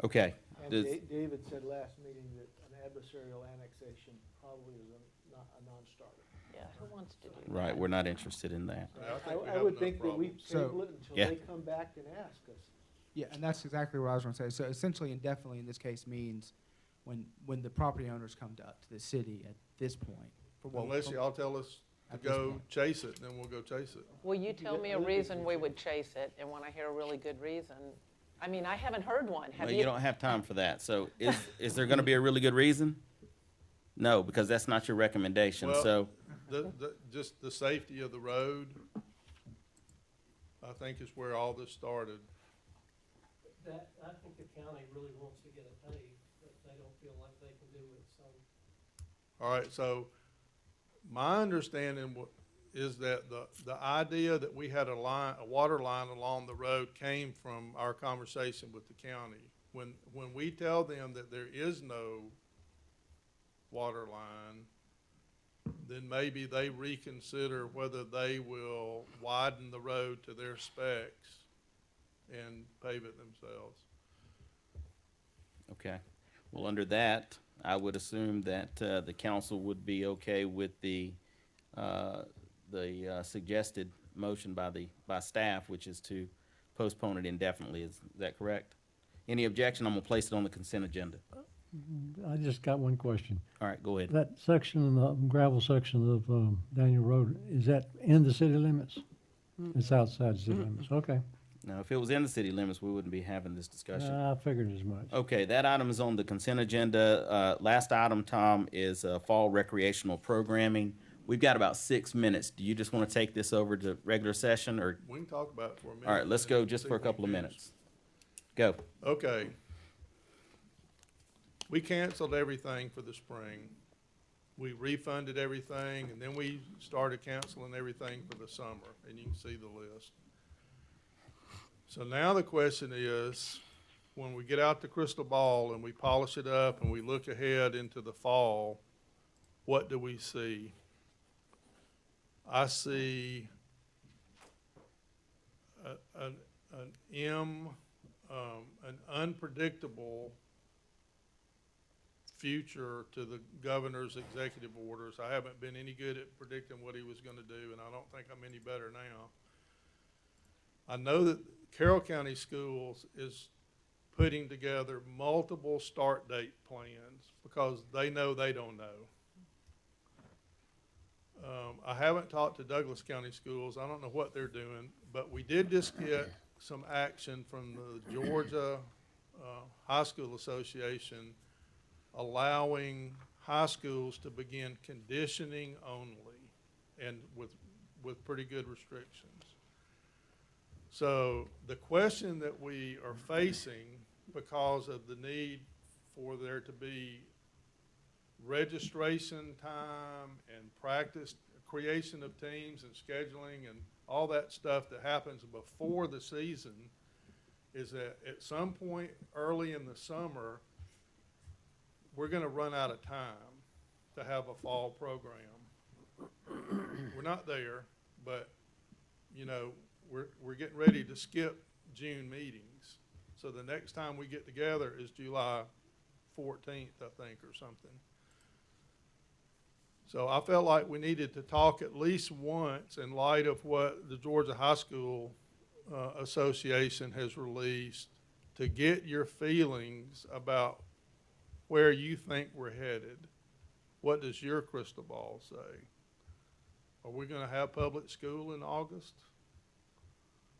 Okay. And Does- David said last meeting that an adversarial annexation probably is a non-starter. Yeah, who wants to do that? Right, we're not interested in that. I think we I have would enough think that we problems. So- table it until Yeah. they come back and ask us. Yeah, and that's exactly what I was gonna say. So essentially indefinitely in this case means when the property owners come to the city at this point. For what- Unless y'all tell us to At this go point. chase it, then we'll go chase it. Well, you tell me a reason we would chase it, and when I hear a really good reason, I mean, I haven't heard one. Have Well, you? you don't have time for that. So is there gonna be a really good reason? No, because that's not your recommendation, Well- so. Just the safety of the road, I think is where all this started. That, I think the county really wants to get it paved, but they don't feel like they can do it, so. All right, so my understanding is that the idea that we had a water line along the road came from our conversation with the county. When we tell them that there is no water line, then maybe they reconsider whether they will widen the road to their specs and pave it themselves. Okay. Well, under that, I would assume that the council would be okay with the suggested motion by staff, which is to postpone it indefinitely. Is that correct? Any objection? I'm gonna place it on the consent agenda. I just got one question. All right, go ahead. That section, the gravel section of Daniel Road, is that in the city limits? It's outside the city limits, okay. Now, if it was in the city limits, we wouldn't be having this discussion. I figured as much. Okay, that item is on the consent agenda. Last item, Tom, is fall recreational programming. We've got about 6 minutes. Do you just want to take this over to regular session, or? We can talk about it for a minute. All right, let's go just See for a if we couple of can minutes. Go. Okay. We canceled everything for the spring. We refunded everything, and then we started canceling everything for the summer, and you can see the list. So now the question is, when we get out the crystal ball and we polish it up and we look ahead into the fall, what do we see? I see an unpredictable future to the governor's executive orders. I haven't been any good at predicting what he was gonna do, and I don't think I'm any better now. I know that Carroll County Schools is putting together multiple start date plans because they know they don't know. I haven't talked to Douglas County Schools. I don't know what they're doing, but we did just get some action from the Georgia High School Association allowing high schools to begin conditioning only and with pretty good restrictions. So the question that we are facing, because of the need for there to be registration time and practice, creation of teams and scheduling and all that stuff that happens before the season, is that at some point early in the summer, we're gonna run out of time to have a fall program. We're not there, but, you know, we're getting ready to skip June meetings. So the next time we get together is July 14th, I think, or something. So I felt like we needed to talk at least once in light of what the Georgia High School Association has released, to get your feelings about where you think we're headed. What does your crystal ball say? Are we gonna have public school in August?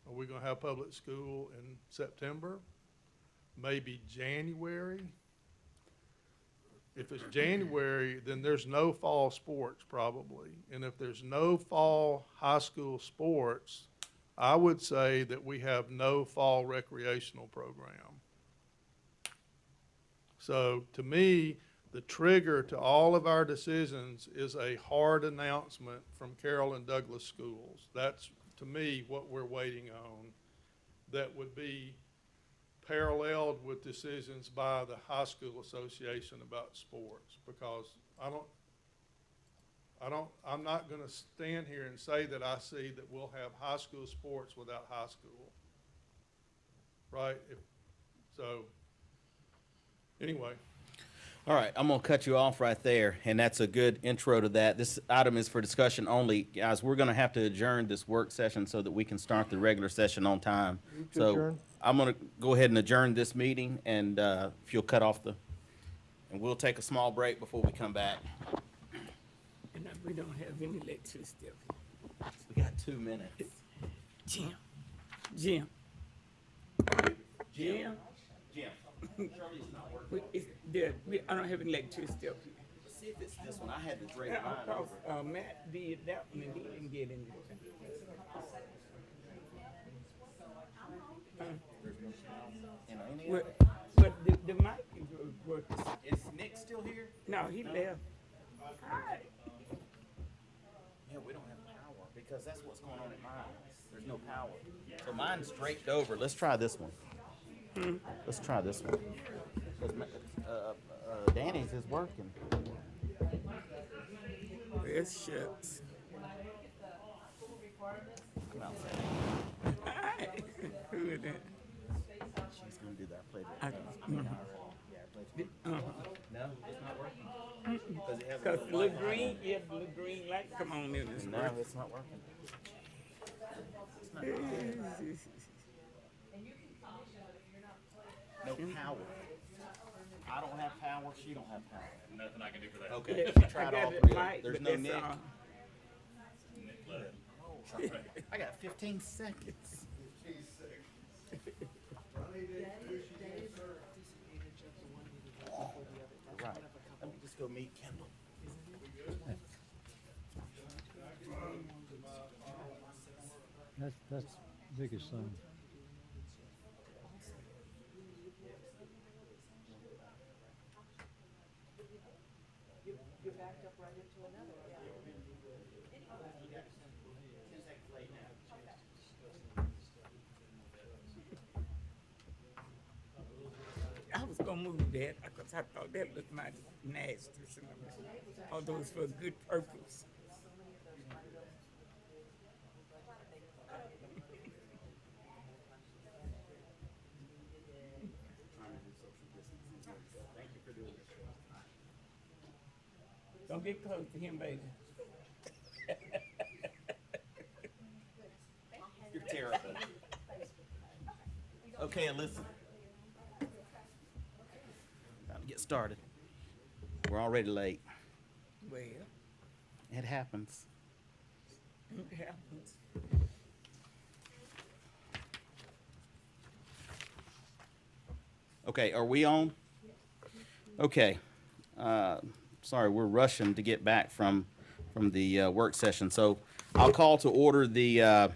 Are we gonna have public school in September? Maybe January? If it's January, then there's no fall sports probably. And if there's no fall high school sports, I would say that we have no fall recreational program. So to me, the trigger to all of our decisions is a hard announcement from Carroll and Douglas schools. That's, to me, what we're waiting on, that would be paralleled with decisions by the high school association about sports, because I'm not gonna stand here and say that I see that we'll have high school sports without high school, right? So, anyway. All right, I'm gonna cut you off right there, and that's a good intro to that. This item is for discussion only. Guys, we're gonna have to adjourn this work session so that we can start the regular session on time. Move to So adjourn. I'm gonna go ahead and adjourn this meeting, and if you'll cut off and we'll take a small break before we come back. And we don't have any electricity. We got 2 minutes. Jim. Jim. Jim. Jim, Charlie's not working. I don't have any electricity up here. See if it's this one. I had to drape Yeah, mine because, over. Matt did that one and he didn't get in there. You know, any Well, other- but the mic is working. Is Nick still here? No, he left. Yeah, we don't have power, because that's what's going on at mine. There's no power. So mine's draped over. Let's try this one. Let's try this one. 'Cause Danny's is working. Well, shucks. Come outside. Who is that? She's gonna do that. Play I- that. I mean, yeah, play it. Uh-huh. No, it's not working. Because it has a Cause the little little light. green, yeah, the little green light come on in this No, it's not working. It's not working. No power. I don't have power, she don't have power. Nothing I can do for that. Okay, Yeah, she I tried got all it three. right, There's but no that's Nick. all. I got 15 seconds. Right. Let me just go meet Kendall. That's the biggest thing. move that, because I thought that looked mighty nasty. Although it's for a good purpose. Don't get close to him, baby. You're terrible. Okay, Alyssa. Time to get started. We're already late. Well, It happens. it happens. Okay, are we on? Okay. Sorry, we're rushing to get back from the work session. So I'll call to order the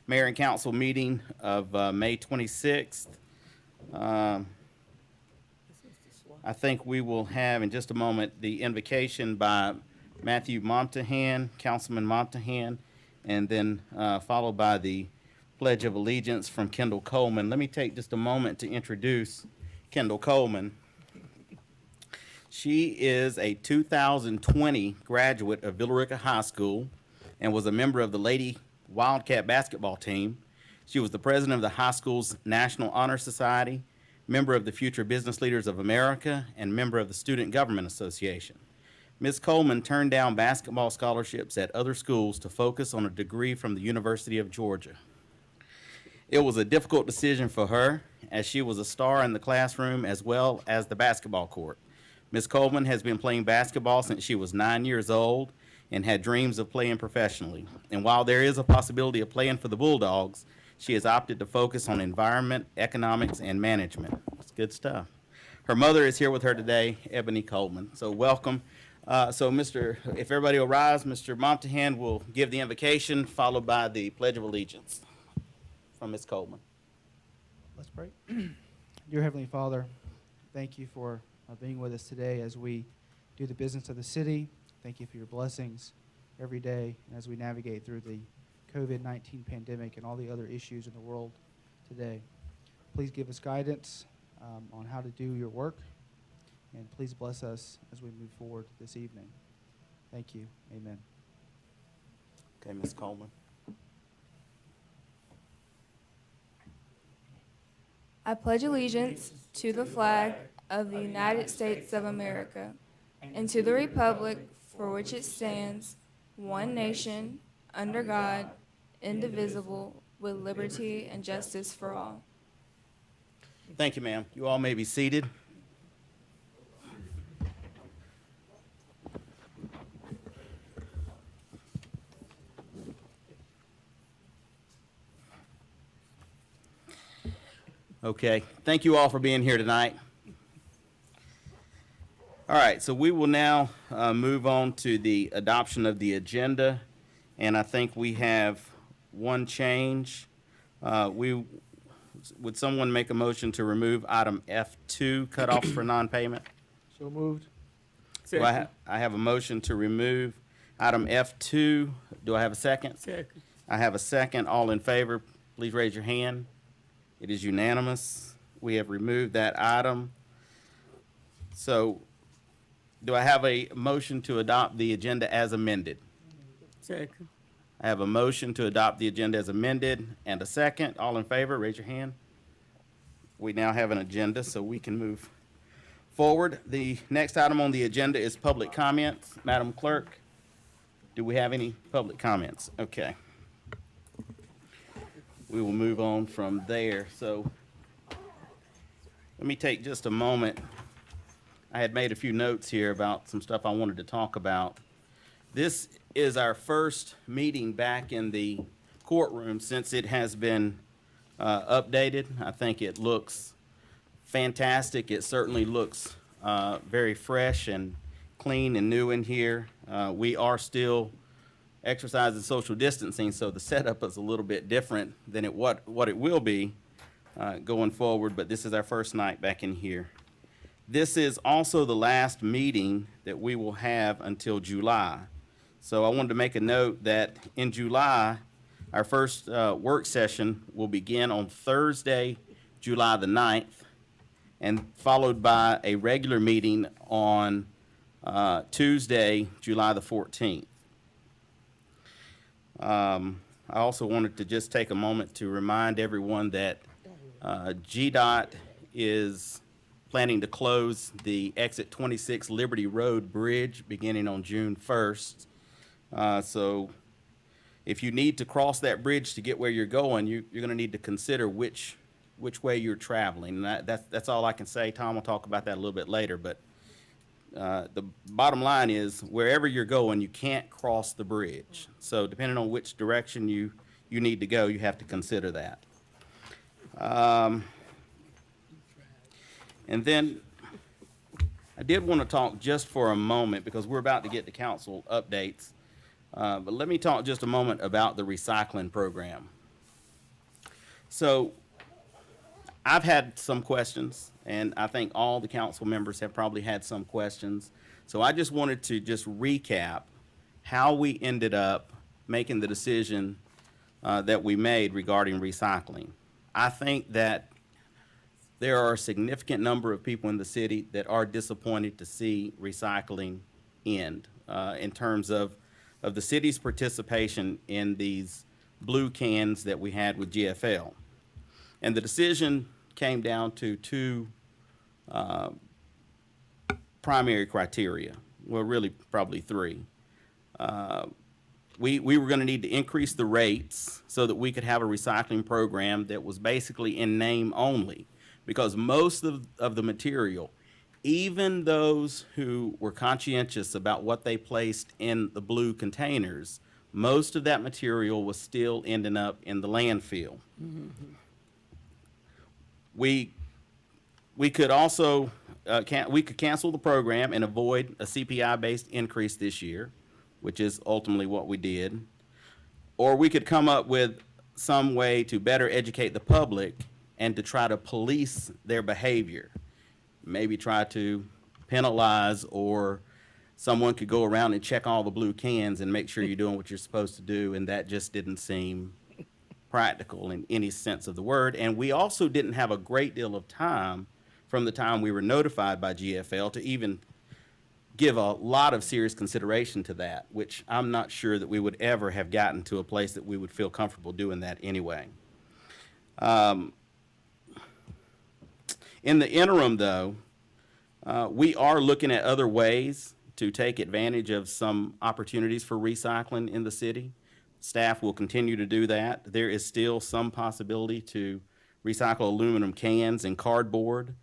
mayor and council meeting of May 26th. I think we will have in just a moment the invocation by Matthew Montahan, Councilman Montahan, and then followed by the Pledge of Allegiance from Kendall Coleman. Let me take just a moment to introduce Kendall Coleman. She is a 2020 graduate of Villarica High School and was a member of the Lady Wildcat basketball team. She was the president of the high school's National Honor Society, member of the Future Business Leaders of America, and member of the Student Government Association. Ms. Coleman turned down basketball scholarships at other schools to focus on a degree from the University of Georgia. It was a difficult decision for her, as she was a star in the classroom as well as the basketball court. Ms. Coleman has been playing basketball since she was 9 years old and had dreams of playing professionally. And while there is a possibility of playing for the Bulldogs, she has opted to focus on environment, economics, and management. It's good stuff. Her mother is here with her today, Ebony Coleman. So welcome. If everybody will rise, Mr. Montahan will give the invocation, followed by the Pledge of Allegiance from Ms. Coleman. Let's pray. Dear Heavenly Father, thank you for being with us today as we do the business of the city. Thank you for your blessings every day as we navigate through the COVID-19 pandemic and all the other issues in the world today. Please give us guidance on how to do your work, and please bless us as we move forward this evening. Thank you. Amen. Okay, Ms. Coleman. I pledge allegiance to the flag of the United States of America and to the republic for which it stands, one nation, under God, indivisible, with liberty and justice for all. Thank you, ma'am. You all may be seated. Okay, thank you all for being here tonight. All right, so we will now move on to the adoption of the agenda, and I think we have one change. Would someone make a motion to remove item F2, cutoff for non-payment? So moved. I have a motion to remove item F2. Do I have a second? Second. I have a second. All in favor, please raise your hand. It is unanimous. We have removed that item. So, do I have a motion to adopt the agenda as amended? Second. I have a motion to adopt the agenda as amended and a second. All in favor, raise your hand. We now have an agenda, so we can move forward. The next item on the agenda is public comments. Madam Clerk, do we have any public comments? Okay. We will move on from there. So let me take just a moment. I had made a few notes here about some stuff I wanted to talk about. This is our first meeting back in the courtroom since it has been updated. I think it looks fantastic. It certainly looks very fresh and clean and new in here. We are still exercising social distancing, so the setup is a little bit different than what it will be going forward, but this is our first night back in here. This is also the last meeting that we will have until July. So I wanted to make a note that in July, our first work session will begin on Thursday, July the 9th, and followed by a regular meeting on Tuesday, July the 14th. I also wanted to just take a moment to remind everyone that GDOT is planning to close the exit 26 Liberty Road Bridge beginning on June 1st. So if you need to cross that bridge to get where you're going, you're going to need to consider which way you're traveling. And that's all I can say. Tom will talk about that a little bit later. But the bottom line is, wherever you're going, you can't cross the bridge. So depending on which direction you need to go, you have to consider that. And then I did want to talk just for a moment, because we're about to get to council updates. But let me talk just a moment about the recycling program. So I've had some questions, and I think all the council members have probably had some questions. So I just wanted to just recap how we ended up making the decision that we made regarding recycling. I think that there are a significant number of people in the city that are disappointed to see recycling end in terms of the city's participation in these blue cans that we had with GFL. And the decision came down to two primary criteria. Well, really, probably three. We were going to need to increase the rates so that we could have a recycling program that was basically in name only, because most of the material, even those who were conscientious about what they placed in the blue containers, most of that material was still ending up in the landfill. Mm-hmm. We could also we could cancel the program and avoid a CPI-based increase this year, which is ultimately what we did. Or we could come up with some way to better educate the public and to try to police their behavior. Maybe try to penalize, or someone could go around and check all the blue cans and make sure you're doing what you're supposed to do, and that just didn't seem practical in any sense of the word. And we also didn't have a great deal of time from the time we were notified by GFL to even give a lot of serious consideration to that, which I'm not sure that we would ever have gotten to a place that we would feel comfortable doing that anyway. In the interim, though, we are looking at other ways to take advantage of some opportunities for recycling in the city. Staff will continue to do that. There is still some possibility to recycle aluminum cans and cardboard,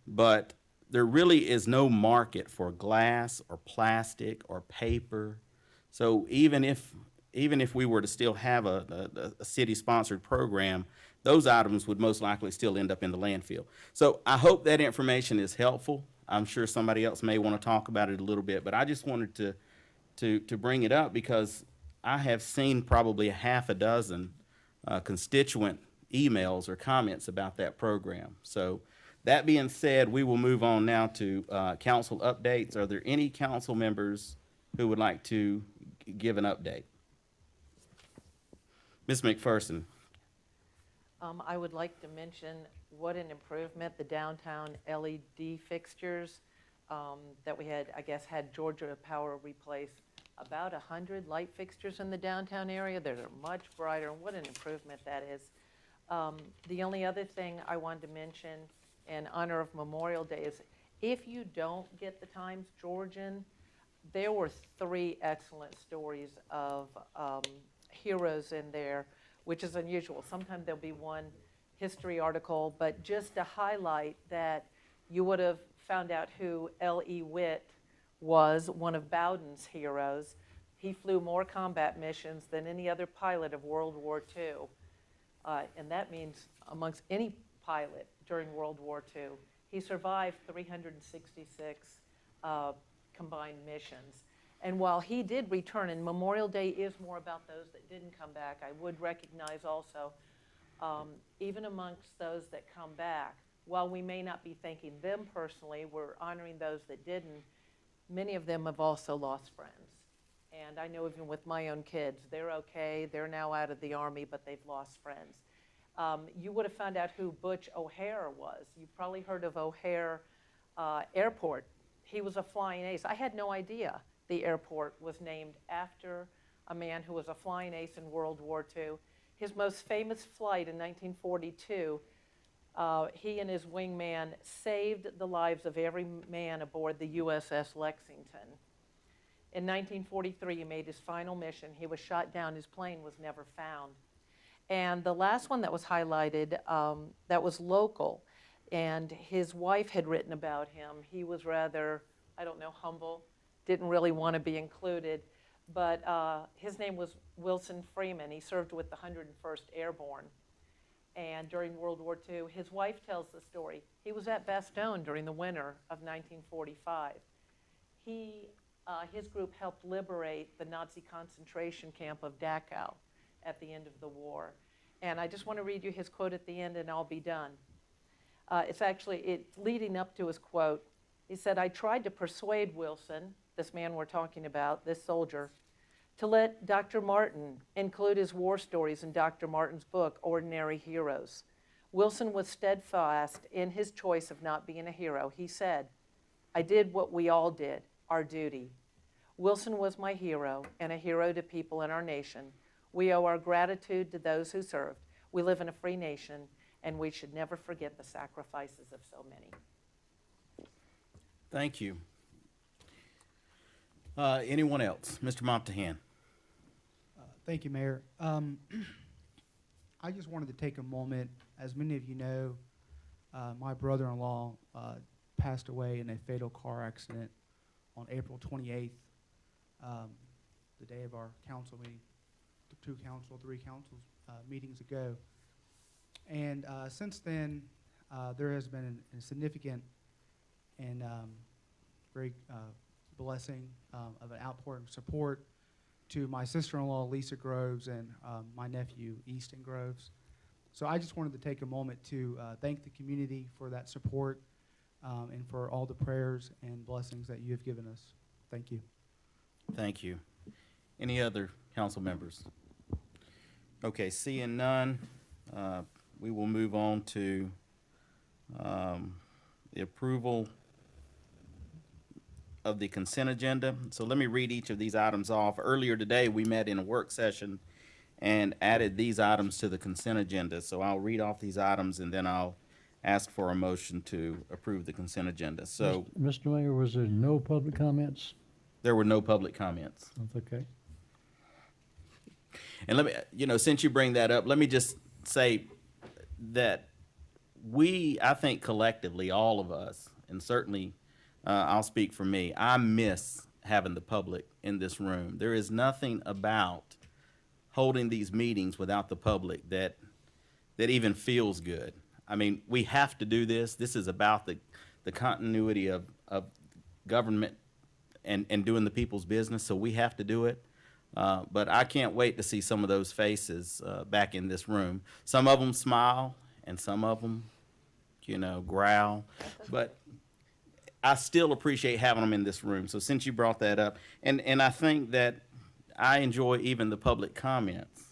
but there really is no market for glass or plastic or paper. So even if we were to still have a city-sponsored program, those items would most likely still end up in the landfill. So I hope that information is helpful. I'm sure somebody else may want to talk about it a little bit, but I just wanted to bring it up because I have seen probably a half a dozen constituent emails or comments about that program. So that being said, we will move on now to council updates. Are there any council members who would like to give an update? Ms. McPherson. I would like to mention what an improvement the downtown LED fixtures that we had, I guess, had Georgia Power replace about 100 light fixtures in the downtown area. They're much brighter, and what an improvement that is. The only other thing I wanted to mention in honor of Memorial Day is, if you don't get the Times Georgian, there were 3 excellent stories of heroes in there, which is unusual. Sometimes there'll be one history article, but just to highlight that you would have found out who L.E. Witt was, one of Bowden's heroes. He flew more combat missions than any other pilot of World War II. And that means amongst any pilot during World War II. He survived 366 combined missions. And while he did return, and Memorial Day is more about those that didn't come back, I would recognize also, even amongst those that come back, while we may not be thanking them personally, we're honoring those that didn't. Many of them have also lost friends. And I know even with my own kids, they're okay, they're now out of the Army, but they've lost friends. You would have found out who Butch O'Hare was. You've probably heard of O'Hare Airport. He was a flying ace. I had no idea the airport was named after a man who was a flying ace in World War II. His most famous flight in 1942, he and his wingman saved the lives of every man aboard the USS Lexington. In 1943, he made his final mission. He was shot down. His plane was never found. And the last one that was highlighted, that was local, and his wife had written about him. He was rather, I don't know, humble, didn't really want to be included, but his name was Wilson Freeman. He served with the 101st Airborne. And during World War II, his wife tells the story. He was at Bastogne during the winter of 1945. His group helped liberate the Nazi concentration camp of Dachau at the end of the war. And I just want to read you his quote at the end, and I'll be done. It's leading up to his quote. He said, "I tried to persuade Wilson," this man we're talking about, this soldier, "to let Dr. Martin include his war stories in Dr. Martin's book, Ordinary Heroes. Wilson was steadfast in his choice of not being a hero. He said, 'I did what we all did, our duty.' Wilson was my hero and a hero to people in our nation. We owe our gratitude to those who served. We live in a free nation, and we should never forget the sacrifices of so many." Thank you. Anyone else? Mr. Montahan. Thank you, Mayor. I just wanted to take a moment. As many of you know, my brother-in-law passed away in a fatal car accident on April 28th, the day of our council meeting, three council meetings ago. And since then, there has been a significant and very blessing of an outpouring of support to my sister-in-law, Lisa Groves, and my nephew, Easton Groves. So I just wanted to take a moment to thank the community for that support and for all the prayers and blessings that you have given us. Thank you. Thank you. Any other council members? Okay, seeing none, we will move on to the approval of the consent agenda. So let me read each of these items off. Earlier today, we met in a work session and added these items to the consent agenda. So I'll read off these items and then I'll ask for a motion to approve the consent agenda. So Mr. Mayor, was there no public comments? there were no public comments. That's okay. And let me, since you bring that up, let me just say that I think collectively, all of us, and certainly I'll speak for me, I miss having the public in this room. There is nothing about holding these meetings without the public that even feels good. I mean, we have to do this. This is about the continuity of government and doing the people's business, so we have to do it. But I can't wait to see some of those faces back in this room. Some of them smile, and some of them, growl. But I still appreciate having them in this room. So since you brought that up, and I think that I enjoy even the public comments.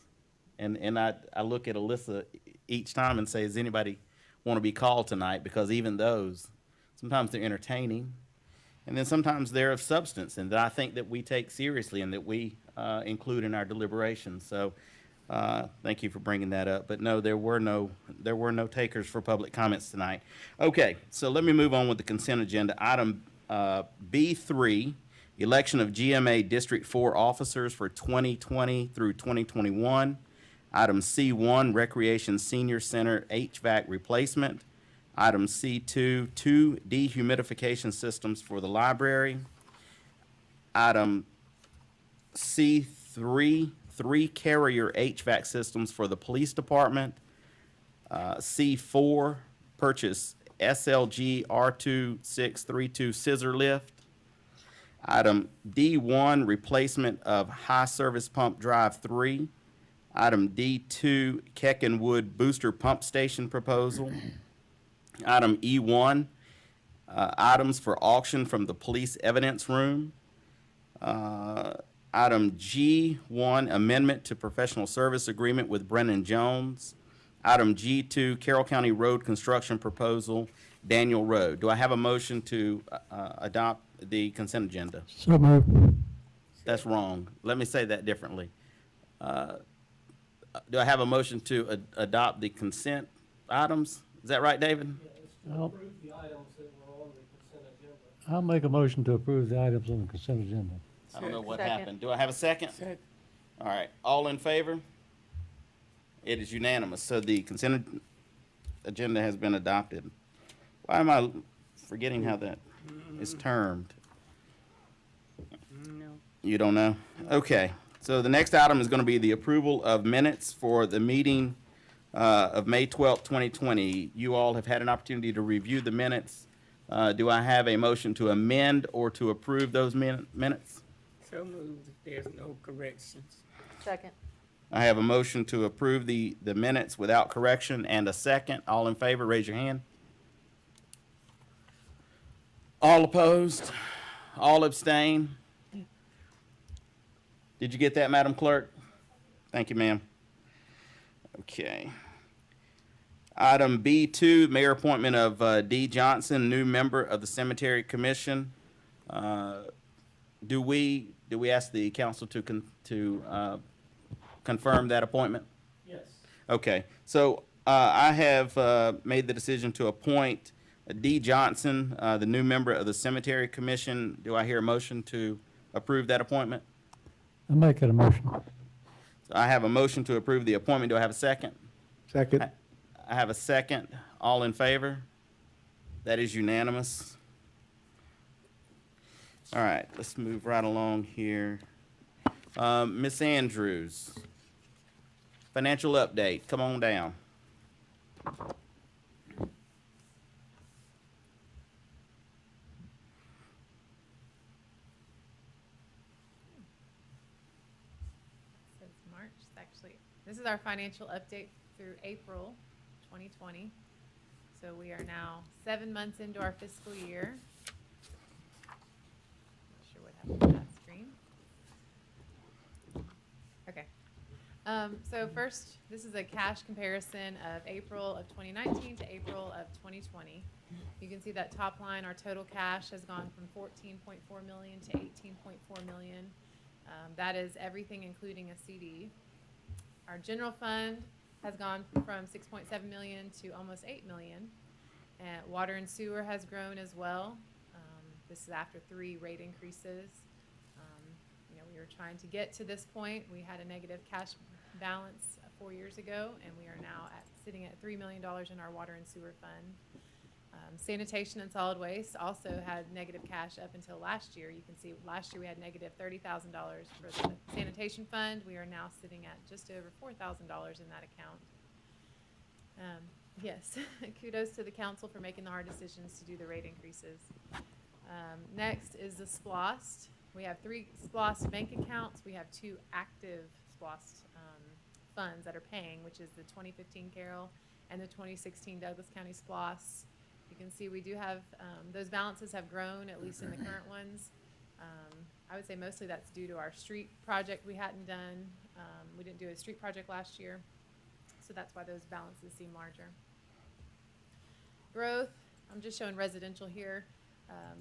And I look at Alyssa each time and say, does anybody want to be called tonight? Because even those, sometimes they're entertaining. And then sometimes they're of substance, and that I think that we take seriously and that we include in our deliberations. So thank you for bringing that up. But no, there were no takers for public comments tonight. Okay, so let me move on with the consent agenda. Item B3, election of GMA District 4 officers for 2020 through 2021. Item C1, Recreation Senior Center HVAC replacement. Item C2, 2 dehumidification systems for the library. Item C3, 3 carrier HVAC systems for the police department. C4, purchase SLG R2632 scissor lift. Item D1, replacement of high service pump drive 3. Item D2, Keckenwood booster pump station proposal. Item E1, items for auction from the police evidence room. Item G1, amendment to professional service agreement with Brennan Jones. Item G2, Carroll County Road Construction Proposal, Daniel Road. Do I have a motion to adopt the consent agenda? So moved. That's wrong. Let me say that differently. Do I have a motion to adopt the consent items? Is that right, David? Yeah, it's to Well- approve the items that were on the consent agenda. I'll make a motion to approve the items on the consent agenda. I don't know what Second. happened. Do I have a second? All right, all in favor? It is unanimous, so the consent agenda has been adopted. Why am I forgetting how that is termed? No. You don't know? Okay, so the next item is gonna be the approval of minutes for the meeting of May 12th, 2020. You all have had an opportunity to review the minutes. Do I have a motion to amend or to approve those minutes? So moved if there's no corrections. Second. I have a motion to approve the minutes without correction and a second. All in favor, raise your hand. All opposed? All abstain? Did you get that, Madam Clerk? Thank you, ma'am. Okay. Item B2, mayor appointment of D. Johnson, new member of the Cemetery Commission. Do we ask the council to confirm that appointment? Yes. Okay, so I have made the decision to appoint D. Johnson, the new member of the Cemetery Commission. Do I hear a motion to approve that appointment? I'll make it a motion. So I have a motion to approve the appointment. Do I have a second? Second. I have a second. All in favor? That is unanimous. All right, let's move right along here. Ms. Andrews, financial update. Come on down. So it's March, it's actually, this is our financial update through April 2020. So we are now 7 months into our fiscal year. Not sure what happened to that screen. Okay. So first, this is a cash comparison of April of 2019 to April of 2020. You can see that top line, our total cash has gone from 14.4 million to 18.4 million. That is everything including a CD. Our general fund has gone from 6.7 million to almost 8 million. And water and sewer has grown as well. This is after 3 rate increases. You know, we were trying to get to this point. We had a negative cash balance 4 years ago, and we are now sitting at $3 million in our water and sewer fund. Sanitation and solid waste also had negative cash up until last year. You can see last year we had negative $30,000 for the sanitation fund. We are now sitting at just over $4,000 in that account. Yes, kudos to the council for making the hard decisions to do the rate increases. Next is the SPLOST. We have 3 SPLOST bank accounts. We have 2 active SPLOST funds that are paying, which is the 2015 Carroll and the 2016 Douglas County SPLOST. You can see we do have, those balances have grown, at least in the current ones. I would say mostly that's due to our street project we hadn't done. We didn't do a street project last year, so that's why those balances seem larger. Growth, I'm just showing residential here,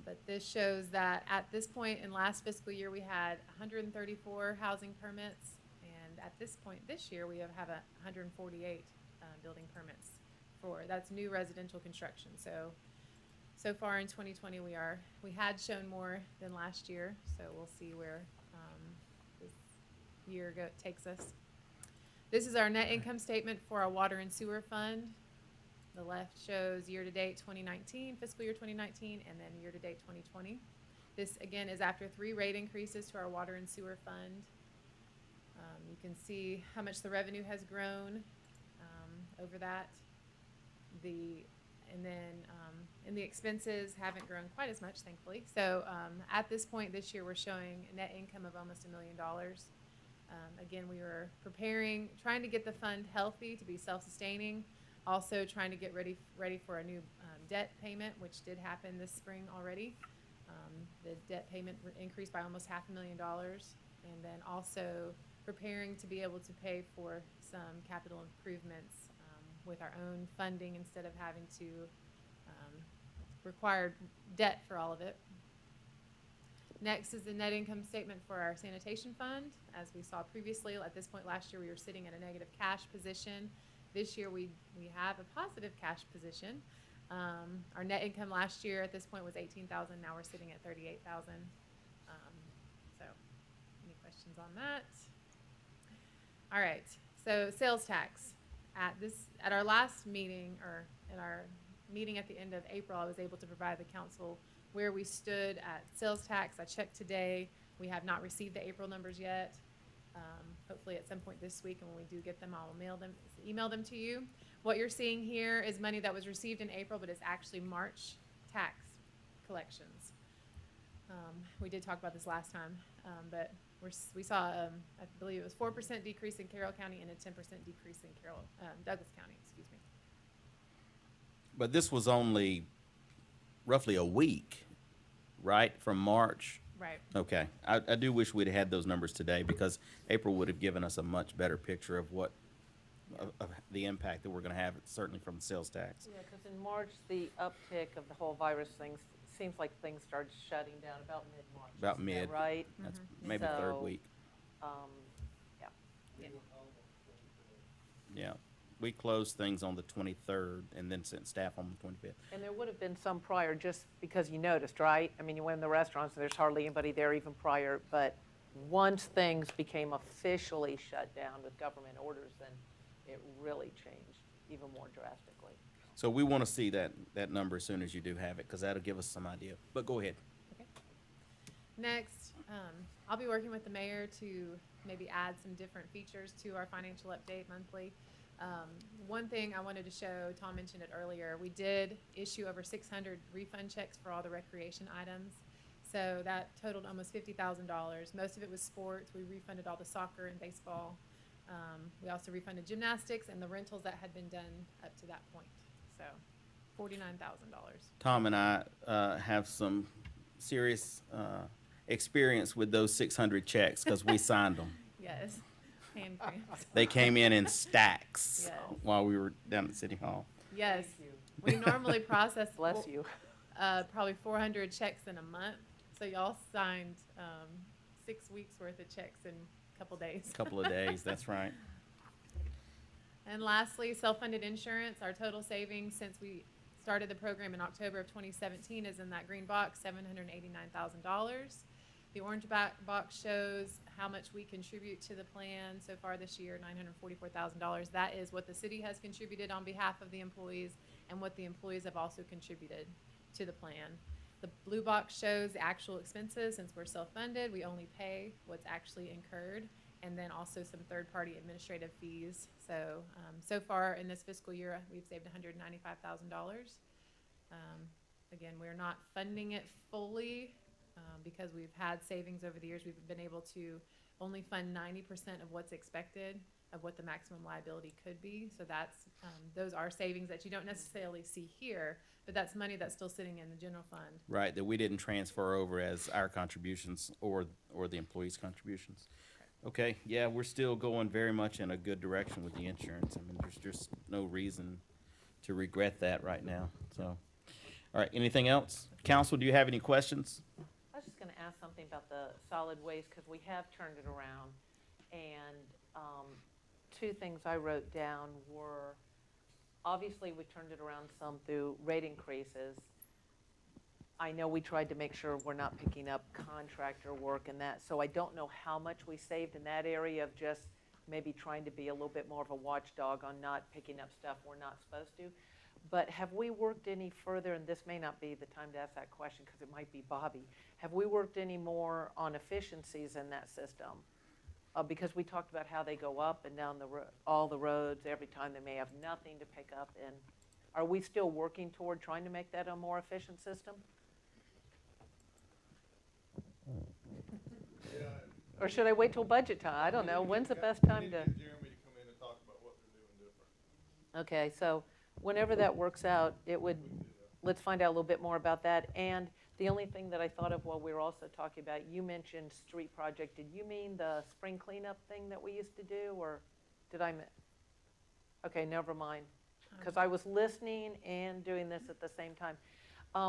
but this shows that at this point in last fiscal year, we had 134 housing permits, and at this point this year, we have 148 building permits. That's new residential construction. So far in 2020, we had shown more than last year, so we'll see where this year takes us. This is our net income statement for our water and sewer fund. The left shows year-to-date 2019, fiscal year 2019, and then year-to-date 2020. This, again, is after 3 rate increases to our water and sewer fund. You can see how much the revenue has grown over that. And the expenses haven't grown quite as much, thankfully. So at this point this year, we're showing a net income of almost $1 million. Again, we were trying to get the fund healthy to be self-sustaining. Also trying to get ready for a new debt payment, which did happen this spring already. The debt payment increased by almost $500,000, and then also preparing to be able to pay for some capital improvements with our own funding instead of having to require debt for all of it. Next is the net income statement for our sanitation fund. As we saw previously, at this point last year, we were sitting at a negative cash position. This year, we have a positive cash position. Our net income last year at this point was 18,000. Now we're sitting at 38,000. So, any questions on that? All right. So, sales tax. At our last meeting, or at our meeting at the end of April, I was able to provide the council where we stood at sales tax. I checked today. We have not received the April numbers yet. Hopefully at some point this week, and when we do get them, I'll email them to you. What you're seeing here is money that was received in April, but it's actually March tax collections. We did talk about this last time, but we saw, I believe it was 4% decrease in Carroll County and a 10% decrease in Douglas County, excuse me. But this was only roughly a week, right, from March? Right. Okay. I do wish we'd had those numbers today, because April would have given us a much better picture of what, of the impact that we're gonna have, certainly from the sales tax. Yeah, because in March, the uptick of the whole virus thing seems like things started shutting down about mid-March. About isn't that mid. right? That's maybe the third So, week. Yeah. Yeah. We closed things on the 23rd and then sent staff on the 25th. And there would have been some prior, just because you noticed, right? I mean, you went in the restaurants, and there's hardly anybody there even prior, but once things became officially shut down with government orders, then it really changed even more drastically. So we want to see that number as soon as you do have it, because that'll give us some idea. But go ahead. Okay. Next, I'll be working with the mayor to maybe add some different features to our financial update monthly. One thing I wanted to show, Tom mentioned it earlier, we did issue over 600 refund checks for all the recreation items. So that totaled almost $50,000. Most of it was sports. We refunded all the soccer and baseball. We also refunded gymnastics and the rentals that had been done up to that point. So $49,000. Tom and I have some serious experience with those 600 checks, because we signed them. Yes. Hand cramps. They came in stacks Yes. while we were down at City Hall. Yes. We normally process Bless you. probably 400 checks in a month. So y'all signed 6 weeks worth of checks in a couple days. Couple of days, that's right. And lastly, self-funded insurance. Our total savings since we started the program in October of 2017 is in that green box, $789,000. The orange box shows how much we contribute to the plan so far this year, $944,000. That is what the city has contributed on behalf of the employees and what the employees have also contributed to the plan. The blue box shows the actual expenses. Since we're self-funded, we only pay what's actually incurred, and then also some third-party administrative fees. So, so far in this fiscal year, we've saved $195,000. Again, we're not funding it fully because we've had savings over the years. We've been able to only fund 90% of what's expected of what the maximum liability could be. So that's, those are savings that you don't necessarily see here, but that's money that's still sitting in the general fund. Right, that we didn't transfer over as our contributions or the employees' contributions. Okay, yeah, we're still going very much in a good direction with the insurance. I mean, there's just no reason to regret that right now, so. All right, anything else? Council, do you have any questions? I was just going to ask something about the solid waste, because we have turned it around. And two things I wrote down were, obviously, we turned it around some through rate increases. I know we tried to make sure we're not picking up contractor work and that, so I don't know how much we saved in that area of just maybe trying to be a little bit more of a watchdog on not picking up stuff we're not supposed to. But have we worked any further, and this may not be the time to ask that question because it might be Bobby, have we worked any more on efficiencies in that system? Because we talked about how they go up and down all the roads every time. They may have nothing to pick up. And are we still working toward trying to make that a more efficient system? Or should I wait till budget time? I don't know. When's the best time to? Jeremy to come in and talk about what they're doing different. Okay, so whenever that works out, it would, let's find out a little bit more about that. And the only thing that I thought of while we were also talking about, you mentioned street project. Did you mean the spring cleanup thing that we used to do, or did I? Okay, never mind. because I was listening and doing this at the same time.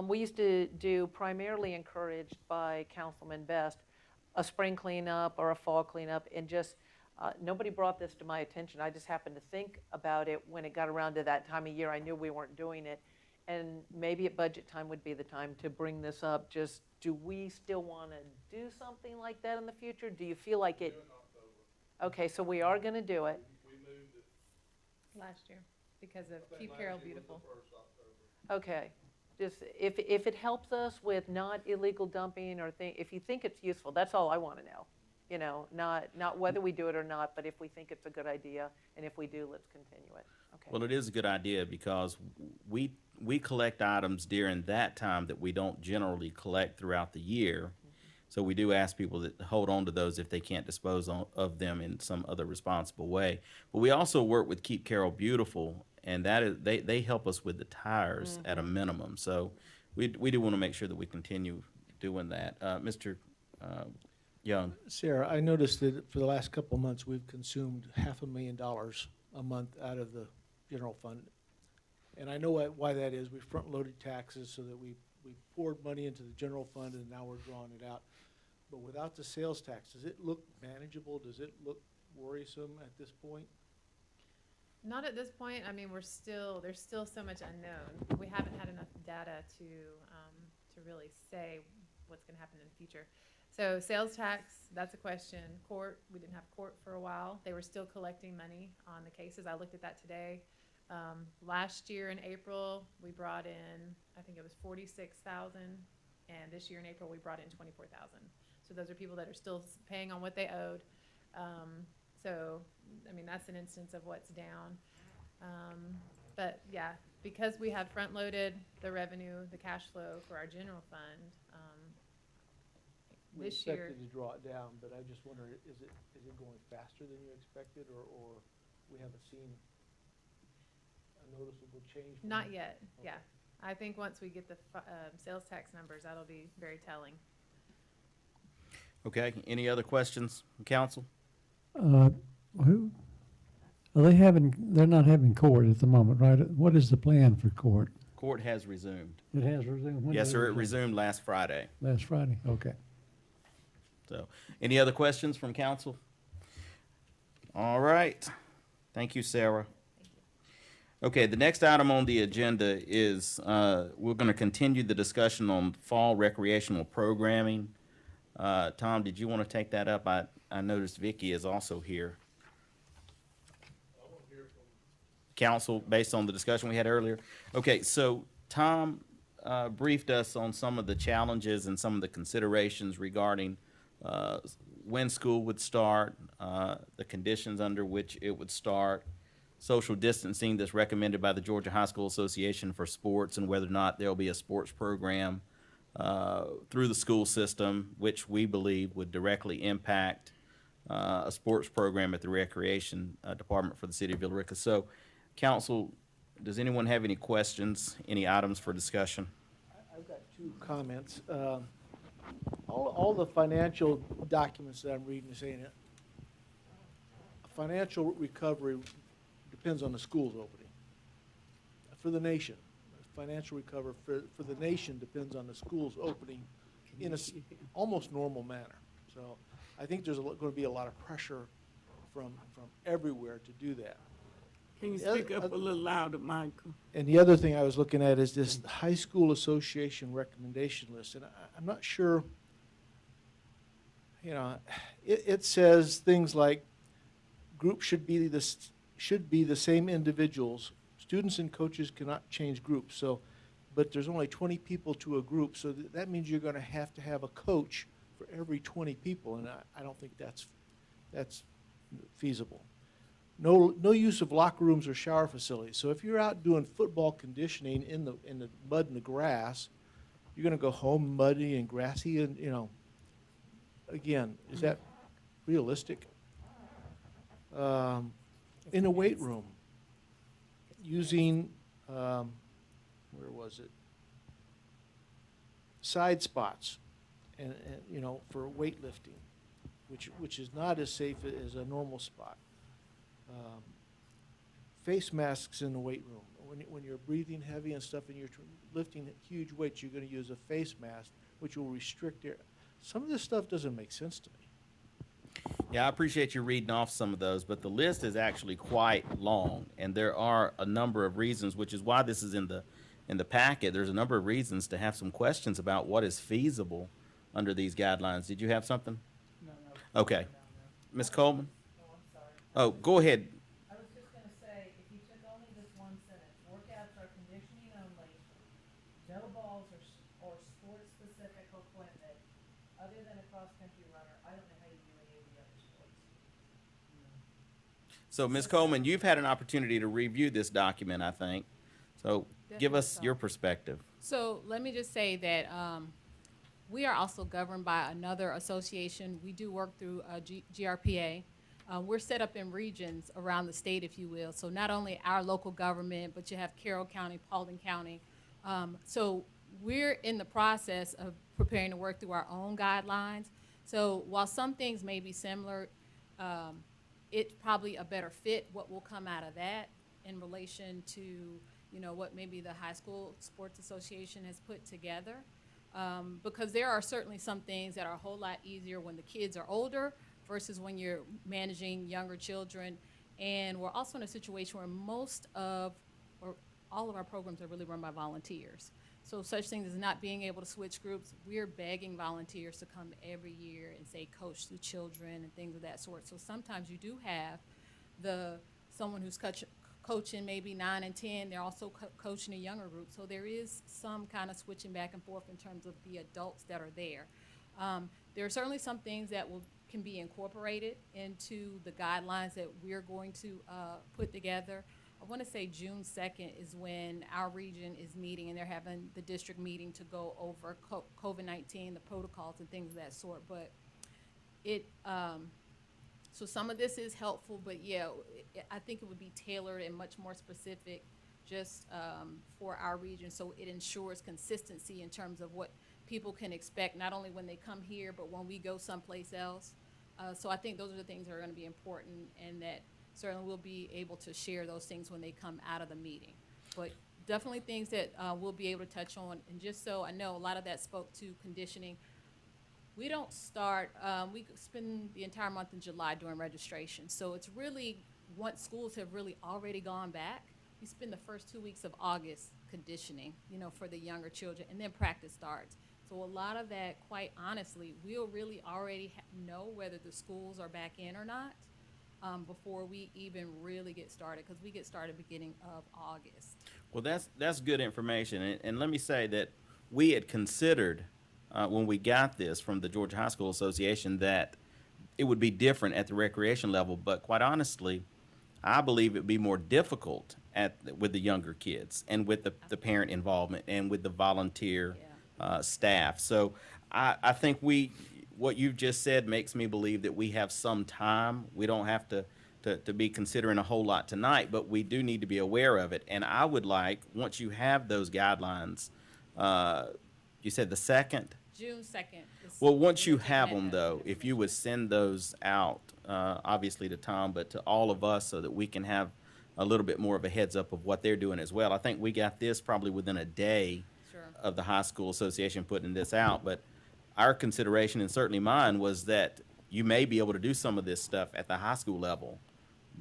We used to do, primarily encouraged by Councilman Best, a spring cleanup or a fall cleanup, and just, nobody brought this to my attention. I just happened to think about it when it got around to that time of year. I knew we weren't doing it. And maybe at budget time would be the time to bring this up. Just, do we still want to do something like that in the future? Do you feel like it? Okay, so we are going to do it. Last year, because of Keep Carroll Beautiful. Okay, just if it helps us with not illegal dumping or if you think it's useful, that's all I want to know. You know, not whether we do it or not, but if we think it's a good idea, and if we do, let's continue it. Okay. Well, it is a good idea because we collect items during that time that we don't generally collect throughout the year. So we do ask people to hold on to those if they can't dispose of them in some other responsible way. But we also work with Keep Carroll Beautiful, and that is they help us with the tires at a minimum. So we do want to make sure that we continue doing that. Mr. Young. Sarah, I noticed that for the last couple of months, we've consumed $500,000 a month out of the general fund. And I know why that is. We front-loaded taxes so that we poured money into the general fund, and now we're drawing it out. But without the sales tax, does it look manageable? Does it look worrisome at this point? Not at this point. I mean, there's still so much unknown. We haven't had enough data to really say what's going to happen in the future. So sales tax, that's a question. Court, we didn't have court for a while. They were still collecting money on the cases. I looked at that today. Last year in April, we brought in, I think it was 46,000, and this year in April, we brought in 24,000. So those are people that are still paying on what they owed. So, I mean, that's an instance of what's down. But yeah, because we have front-loaded the revenue, the cash flow for our general fund, We this year. expected to draw it down, but I just wonder, is it going faster than you expected, or we haven't seen a noticeable change? from Not it? yet, Okay. yeah. I think once we get the sales tax numbers, that'll be very telling. Okay, any other questions from council? Who, they're not having court at the moment, right? What is the plan for court? Court has resumed. It has resumed? When Yes, did sir, it resumed last Friday. Last Friday, okay. So, any other questions from council? All right. Thank you, Sarah. Okay, the next item on the agenda is, we're going to continue the discussion on fall recreational programming. Tom, did you want to take that up? I noticed Vicky is also here. Council, based on the discussion we had earlier. Okay, so Tom briefed us on some of the challenges and some of the considerations regarding when school would start, the conditions under which it would start, social distancing that's recommended by the Georgia High School Association for sports, and whether or not there'll be a sports program through the school system, which we believe would directly impact a sports program at the Recreation Department for the City of Villa Rica. So, Council, does anyone have any questions, any items for discussion? I've got two comments. All the financial documents that I'm reading are saying it. Financial recovery depends on the schools opening. For the nation, financial recovery for the nation depends on the schools opening in a almost normal manner. So I think there's going to be a lot of pressure from everywhere to do that. Can you speak up a little louder, Michael? And the other thing I was looking at is this high school association recommendation list, and I'm not sure, you know, it says things like groups should be the same individuals. Students and coaches cannot change groups. So, but there's only 20 people to a group, so that means you're going to have a coach for every 20 people, and I don't think that's feasible. No use of locker rooms or shower facilities. So if you're out doing football conditioning in the mud and the grass, you're going to go home muddy and grassy, and you know. Again, is that realistic? In a weight room, using where was it? Side spots, and you know, for weightlifting, which is not as safe as a normal spot. face masks in the weight room. When you're breathing heavy and stuff and you're lifting huge weights, you're gonna use a face mask, which will restrict air. Some of this stuff doesn't make sense to me. Yeah, I appreciate you reading off some of those, but the list is actually quite long, and there are a number of reasons, which is why this is in the packet. There's a number of reasons to have some questions about what is feasible under these guidelines. Did you have something? No. Okay. Ms. Coleman? No, I'm sorry. Oh, go ahead. I was just gonna say, if you took only this one sentence, workouts are conditioning only, no balls or sport-specific equipment, other than a cross-country runner, I don't know how you do any of the other sports. So, Ms. Coleman, you've had an opportunity to review this document, I think. So give us Definitely so. your perspective. So let me just say that we are also governed by another association. We do work through GRPA. We're set up in regions around the state, if you will. So not only our local government, but you have Carroll County, Paulding County. So we're in the process of preparing to work through our own guidelines. So while some things may be similar, it's probably a better fit what will come out of that in relation to, you know, what maybe the High School Sports Association has put together. Because there are certainly some things that are a whole lot easier when the kids are older versus when you're managing younger children. And we're also in a situation where most of, or all of our programs are really run by volunteers. So such things as not being able to switch groups, we're begging volunteers to come every year and say, coach the children and things of that sort. So sometimes you do have someone who's coaching maybe 9 and 10, they're also coaching a younger group. So there is some kind of switching back and forth in terms of the adults that are there. There are certainly some things that can be incorporated into the guidelines that we're going to put together. I want to say June 2nd is when our region is meeting, and they're having the district meeting to go over COVID-19, the protocols and things of that sort. But so some of this is helpful, but yeah, I think it would be tailored and much more specific just for our region, so it ensures consistency in terms of what people can expect, not only when they come here, but when we go someplace else. So I think those are the things that are going to be important, and that certainly we'll be able to share those things when they come out of the meeting. But definitely things that we'll be able to touch on. And just so I know, a lot of that spoke to conditioning. We don't start, we spend the entire month in July doing registration. So it's really, once schools have really already gone back, we spend the first 2 weeks of August conditioning, you know, for the younger children, and then practice starts. So a lot of that, quite honestly, we'll really already know whether the schools are back in or not before we even really get started, because we get started beginning of August. Well, that's good information. And let me say that we had considered when we got this from the Georgia High School Association that it would be different at the recreation level, but quite honestly, I believe it would be more difficult with the younger kids and with the parent involvement and with the volunteer staff. So I think what you've just said makes me believe that we have some time. We don't have to be considering a whole lot tonight, but we do need to be aware of it. And I would like, once you have those guidelines, you said the 2nd? June 2nd. Well, once you have them, though, if you would send those out, obviously to Tom, but to all of us, so that we can have a little bit more of a heads up of what they're doing as well. I think we got this probably within a day of the High School Association putting this out, but our consideration, and certainly mine, was that you may be able to do some of this stuff at the high school level,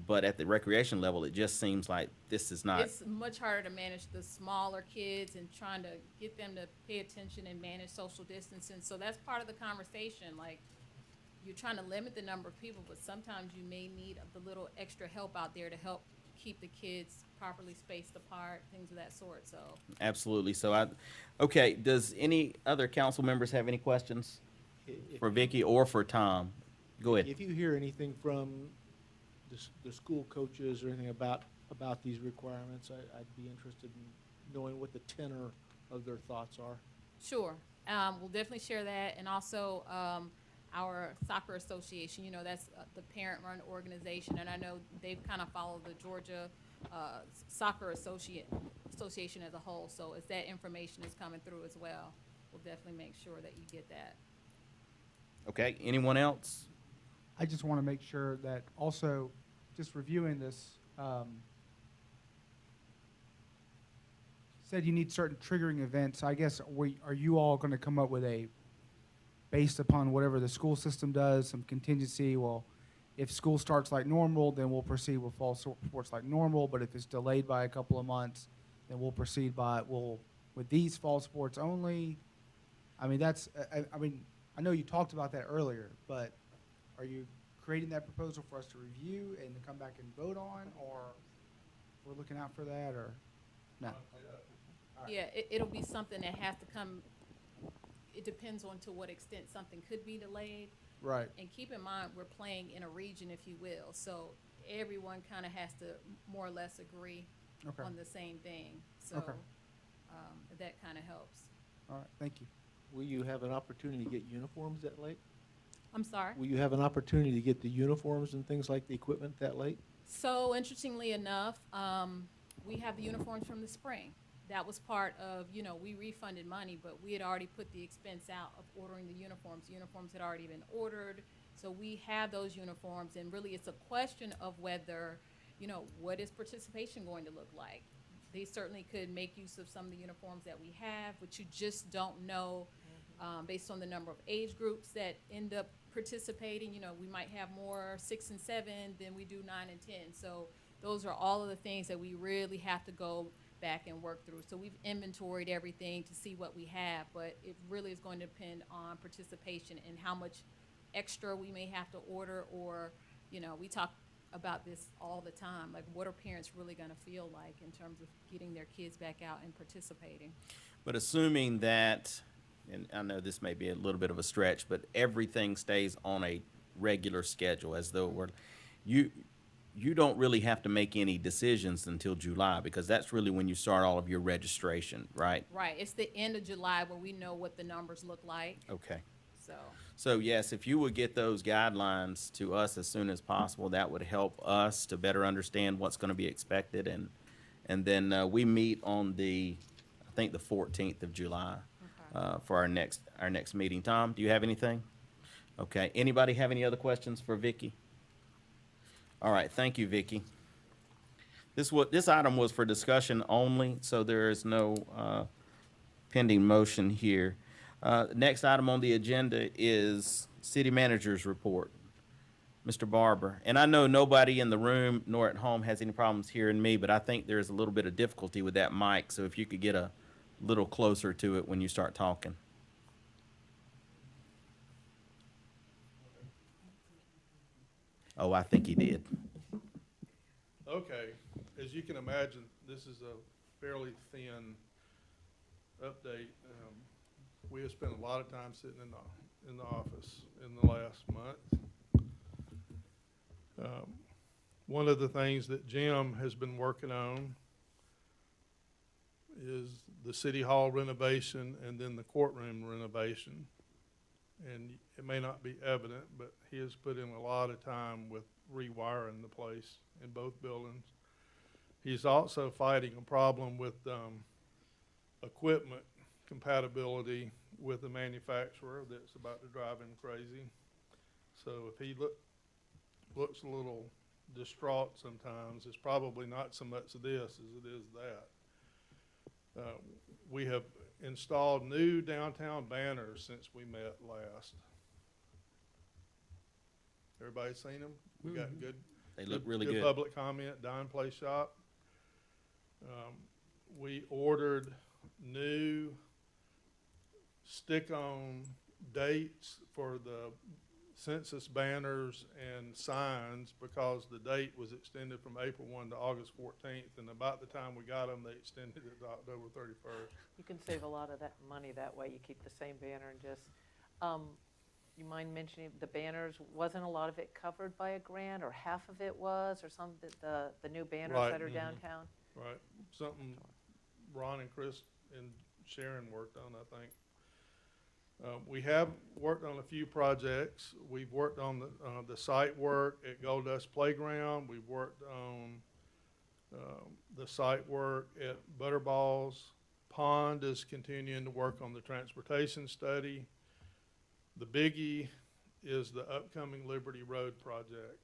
but at the recreation level, it just seems like this is not. It's much harder to manage the smaller kids and trying to get them to pay attention and manage social distancing. So that's part of the conversation. Like, you're trying to limit the number of people, but sometimes you may need the little extra help out there to help keep the kids properly spaced apart, things of that sort. So Absolutely. So okay, does any other council members have any questions for Vicki or for Tom? Go ahead. If you hear anything from the school coaches or anything about these requirements, I'd be interested in knowing what the tenor of their thoughts are. sure, we'll definitely share that. And also our soccer association, you know, that's the parent-run organization, and I know they've kind of followed the Georgia Soccer Association as a whole. So as that information is coming through as well, we'll definitely make sure that you get that. Okay, anyone else? I just want to make sure that also, just reviewing this, said you need certain triggering events. I guess, are you all going to come up with based upon whatever the school system does, some contingency? Well, if school starts like normal, then we'll proceed with fall sports like normal, but if it's delayed by a couple of months, then we'll proceed with these fall sports only. I mean, I know you talked about that earlier, but are you creating that proposal for us to review and to come back and vote on, or we're looking out for that, or no? Yeah, it'll be something that has to come, it depends on to what extent something could be delayed. Right. And keep in mind, we're playing in a region, if you will, so everyone kind of has to more or less agree Okay. on the same thing. So, Okay. that kind of helps. All right, thank you. Will you have an opportunity to get uniforms that late? I'm sorry? Will you have an opportunity to get the uniforms and things like the equipment that late? So interestingly enough, we have the uniforms from the spring. That was part of, we refunded money, but we had already put the expense out of ordering the uniforms. The uniforms had already been ordered, so we have those uniforms, and really it's a question of whether, what is participation going to look like? They certainly could make use of some of the uniforms that we have, but you just don't know, based on the number of age groups that end up participating. We might have more 6 and 7 than we do 9 and 10. So those are all of the things that we really have to go back and work through. So we've inventoried everything to see what we have, but it really is going to depend on participation and how much extra we may have to order, or, we talk about this all the time, like what are parents really going to feel like in terms of getting their kids back out and participating. But assuming that, and I know this may be a little bit of a stretch, but everything stays on a regular schedule, as though you don't really have to make any decisions until July, because that's really when you start all of your registration, right? Right, it's the end of July where we know what the numbers look like, Okay. so. So yes, if you would get those guidelines to us as soon as possible, that would help us to better understand what's going to be expected. And then we meet on I think the 14th of July for our next meeting. Tom, do you have anything? Okay. Anybody have any other questions for Vicky? All right. Thank you, Vicky. This item was for discussion only, so there is no pending motion here. Next item on the agenda is City Manager's Report. Mr. Barber. And I know nobody in the room nor at home has any problems hearing me, but I think there's a little bit of difficulty with that mic, so if you could get a little closer to it when you start talking. Oh, I think he did. Okay, as you can imagine, this is a fairly thin update. We have spent a lot of time sitting in the office in the last month. One of the things that Jim has been working on is the city hall renovation and then the courtroom renovation. And it may not be evident, but he has put in a lot of time with rewiring the place in both buildings. He's also fighting a problem with equipment compatibility with the manufacturer that's about to drive him crazy. So if he looks a little distraught sometimes, it's probably not so much this as it is that. We have installed new downtown banners since we met last. Everybody seen them? We got good. They look really good. Public comment, Dine Play Shop. We ordered new stick-on dates for the census banners and signs because the date was extended from April 1 to August 14th, and about the time we got them, they extended it to October 31st. You can save a lot of that money that way. You keep the same banner and just, you mind mentioning the banners, wasn't a lot of it covered by a grant, or half of it was, or some, the new banners Right, that are mhm. downtown? Right, something Ron and Chris and Sharon worked on, I think. We have worked on a few projects. We've worked on the site work at Gold Dust Playground. We've worked on the site work at Butterballs. Pond is continuing to work on the transportation study. The biggie is the upcoming Liberty Road project.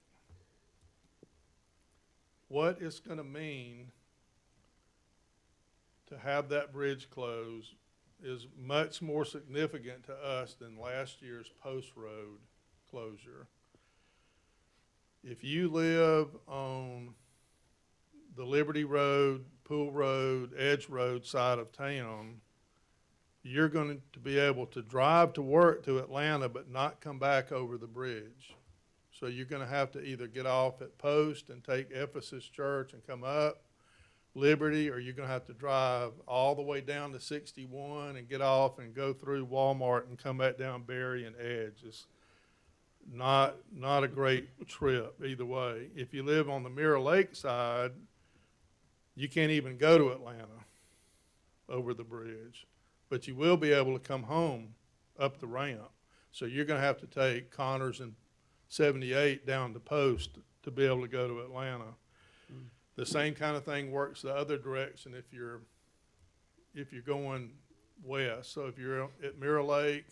What it's going to mean to have that bridge closed is much more significant to us than last year's Post Road closure. If you live on the Liberty Road, Pool Road, Edge Road side of town, you're going to be able to drive to work to Atlanta but not come back over the bridge. So you're going to have to either get off at Post and take Ephesus Church and come up Liberty, or you're going to have to drive all the way down to 61 and get off and go through Walmart and come back down Berry and Edge. It's not a great trip either way. If you live on the Mirror Lake side, you can't even go to Atlanta over the bridge, but you will be able to come home up the ramp. So you're going to have to take Connors and 78 down to Post to be able to go to Atlanta. The same kind of thing works the other direction if you're going west. So if you're at Mirror Lake,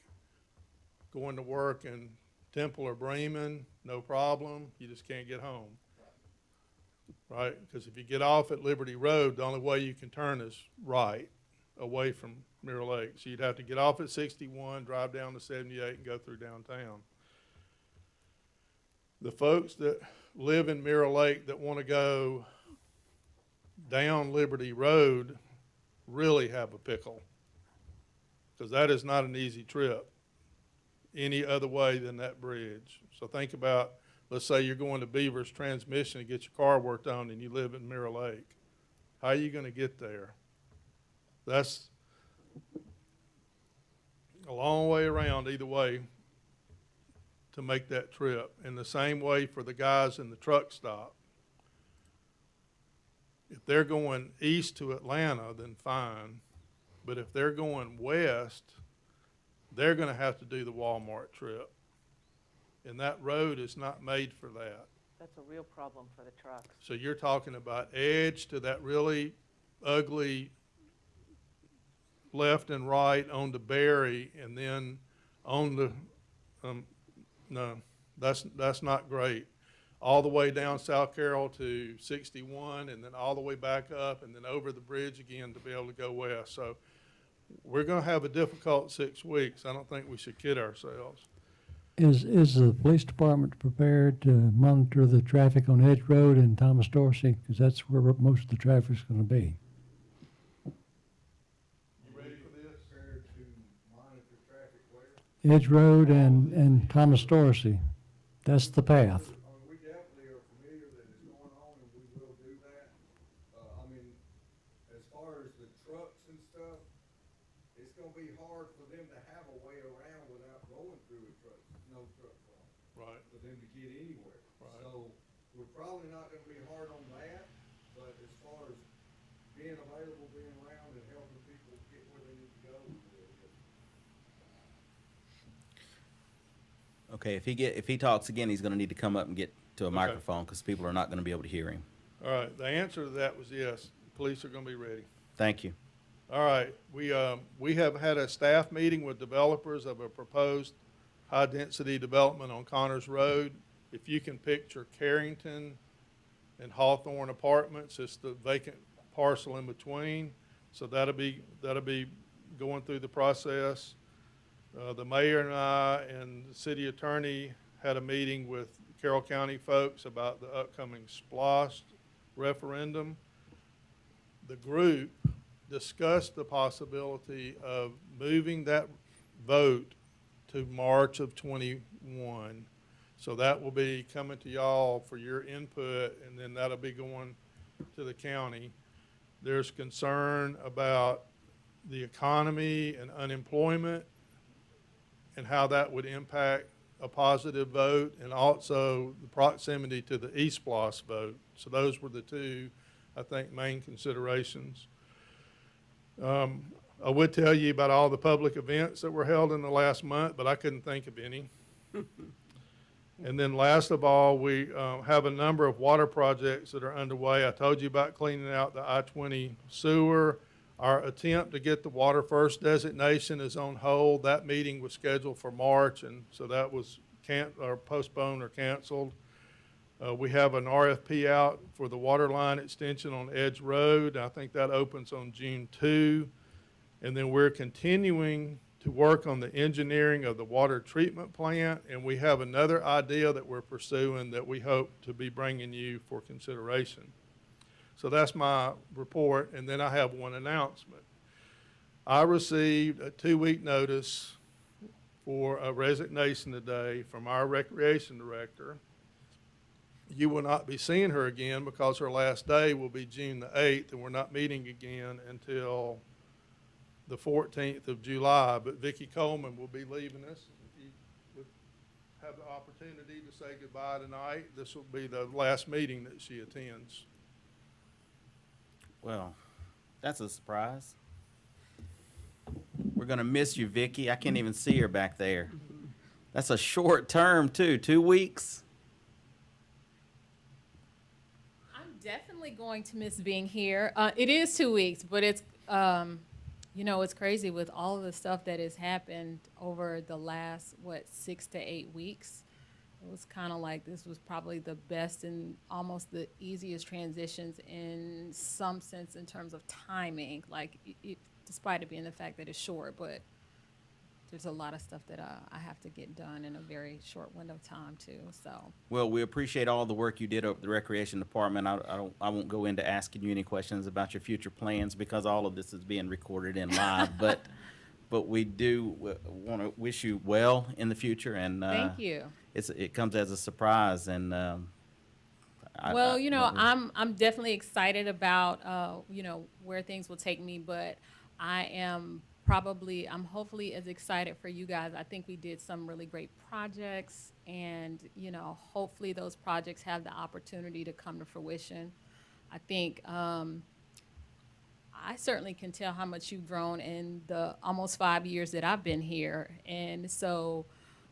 going to work in Temple or Bremen, no problem. You just can't get home, right? Because if you get off at Liberty Road, the only way you can turn is right away from Mirror Lake. So you'd have to get off at 61, drive down to 78, and go through downtown. The folks that live in Mirror Lake that want to go down Liberty Road really have a pickle, because that is not an easy trip any other way than that bridge. So think about, let's say you're going to Beaver's Transmission to get your car worked on and you live in Mirror Lake. How are you going to get there? That's a long way around either way to make that trip. And the same way for the guys in the truck stop. If they're going east to Atlanta, then fine. But if they're going west, they're going to have to do the Walmart trip. And that road is not made for that. That's a real problem for the trucks. So you're talking about Edge to that really ugly left and right on to Berry, and then on the, no, that's not great. All the way down South Carroll to 61, and then all the way back up, and then over the bridge again to be able to go west. So we're going to have a difficult 6 weeks. I don't think we should kid ourselves. Is the police department prepared to monitor the traffic on Edge Road and Thomas Dorsey? Because that's where most of the traffic's going to be. You ready for this? Prepared to monitor traffic where? Edge Road and Thomas Dorsey. That's the path. We definitely are familiar that it's going on, and we will do that. I mean, as far as the trucks and stuff, it's gonna be hard for them to have a way around without going through a truck, no truck zone. Right. For them to get anywhere. Right. So, we're probably not gonna be hard on that, but as far as being available, being around, and helping people get where they need to go, we will. Okay, if he talks again, he's going to need to come up and get to a microphone, because people are not going to be able to hear him. All right, the answer to that was yes. Police are going to be ready. Thank you. All right, we have had a staff meeting with developers of a proposed high-density development on Connors Road. If you can picture Carrington and Hawthorne Apartments, it's the vacant parcel in between. So that'll be going through the process. The mayor and I and the city attorney had a meeting with Carroll County folks about the upcoming SPLOST referendum. The group discussed the possibility of moving that vote to March of 21. So that will be coming to y'all for your input, and then that'll be going to the county. There's concern about the economy and unemployment and how that would impact a positive vote, and also the proximity to the eSPLOS vote. So those were the two, I think, main considerations. I would tell you about all the public events that were held in the last month, but I couldn't think of any. And then last of all, we have a number of water projects that are underway. I told you about cleaning out the I-20 sewer. Our attempt to get the Water First designation is on hold. That meeting was scheduled for March, and so that was postponed or canceled. We have an RFP out for the water line extension on Edge Road. I think that opens on June 2. And then we're continuing to work on the engineering of the water treatment plant. And we have another idea that we're pursuing that we hope to be bringing you for consideration. So that's my report. And then I have one announcement. I received a 2-week notice for a resignation today from our recreation director. You will not be seeing her again because her last day will be June the 8th, and we're not meeting again until the 14th of July. But Vicki Coleman will be leaving us. If you would have the opportunity to say goodbye tonight, this will be the last meeting that she attends. Well, that's a surprise. We're gonna miss you, Vicki. I can't even see her back there. That's a short term too, 2 weeks. I'm definitely going to miss being here. It is 2 weeks, but it's, you know, it's crazy with all of the stuff that has happened over the last, 6 to 8 weeks. It was kind of like this was probably the best and almost the easiest transitions in some sense in terms of timing, like despite it being the fact that it's short, but there's a lot of stuff that I have to get done in a very short window of time too, so. Well, we appreciate all the work you did over at the Recreation Department. I won't go into asking you any questions about your future plans because all of this is being recorded and live, but we do want to wish you well in the future, and Thank you. it comes as a surprise, and Well, you know, I'm definitely excited about, you know, where things will take me, but I'm hopefully as excited for you guys. I think we did some really great projects, and, you know, hopefully those projects have the opportunity to come to fruition. I think I certainly can tell how much you've grown in the almost 5 years that I've been here. And so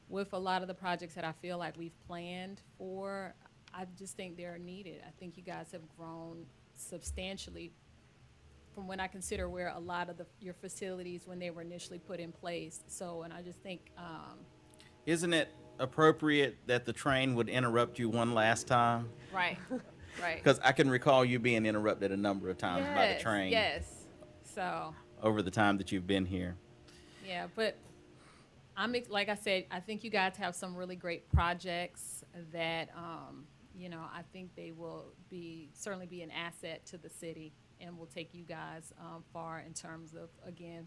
with a lot of the projects that I feel like we've planned for, I just think they're needed. I think you guys have grown substantially from when I consider where a lot of your facilities when they were initially put in place. So, and I just think, isn't it appropriate that the train would interrupt you one last time? right, right. Because I can recall you being interrupted a number of times by the train. Yes, so. Over the time that you've been here. Yeah, but like I said, I think you guys have some really great projects that, you know, I think they will certainly be an asset to the city and will take you guys far in terms of, again,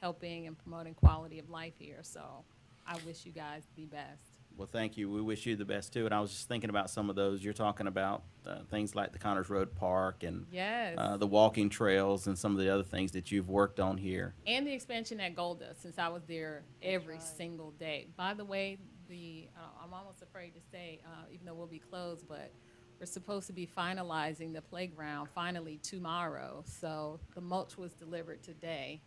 helping and promoting quality of life here. So I wish you guys the best. Well, thank you. We wish you the best too. And I was just thinking about some of those. You're talking about things like the Connors Road Park and Yes. The walking trails and some of the other things that you've worked on here. And the expansion at Golda, since I was there every single day. By the way, I'm almost afraid to say, even though we'll be closed, but we're supposed to be finalizing the playground finally tomorrow. So the mulch was delivered today.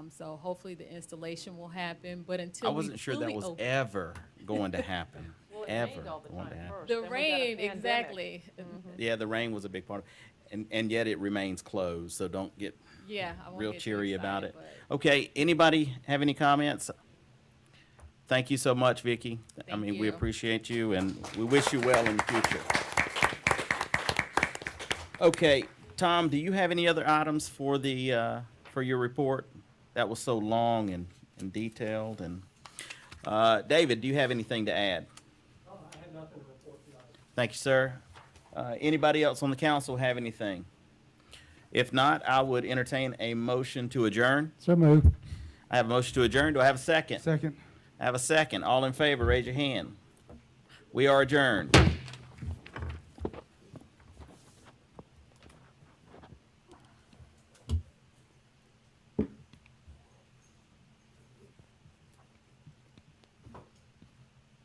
So hopefully the installation will happen, but until I wasn't sure that was ever going to happen. Well, it Ever rained all the going to time happen. first. The then we got a rain, pandemic. exactly. Yeah, the rain was a big part of it. And yet it remains closed, so don't get Yeah, I won't real get too cheery about excited, it. but- Okay, anybody have any comments? Thank you so much, Vicki. I Thank mean, we you. appreciate you, and we wish you well in the future. Okay, Tom, do you have any other items for for your report? That was so long and detailed, and David, do you have anything to add? Oh, I had nothing to report tonight. Thank you, sir. Anybody else on the council have anything? If not, I would entertain a motion to adjourn. So moved. I have a motion to adjourn. Do I have a second? Second. I have a second. All in favor, raise your hand. We are adjourned.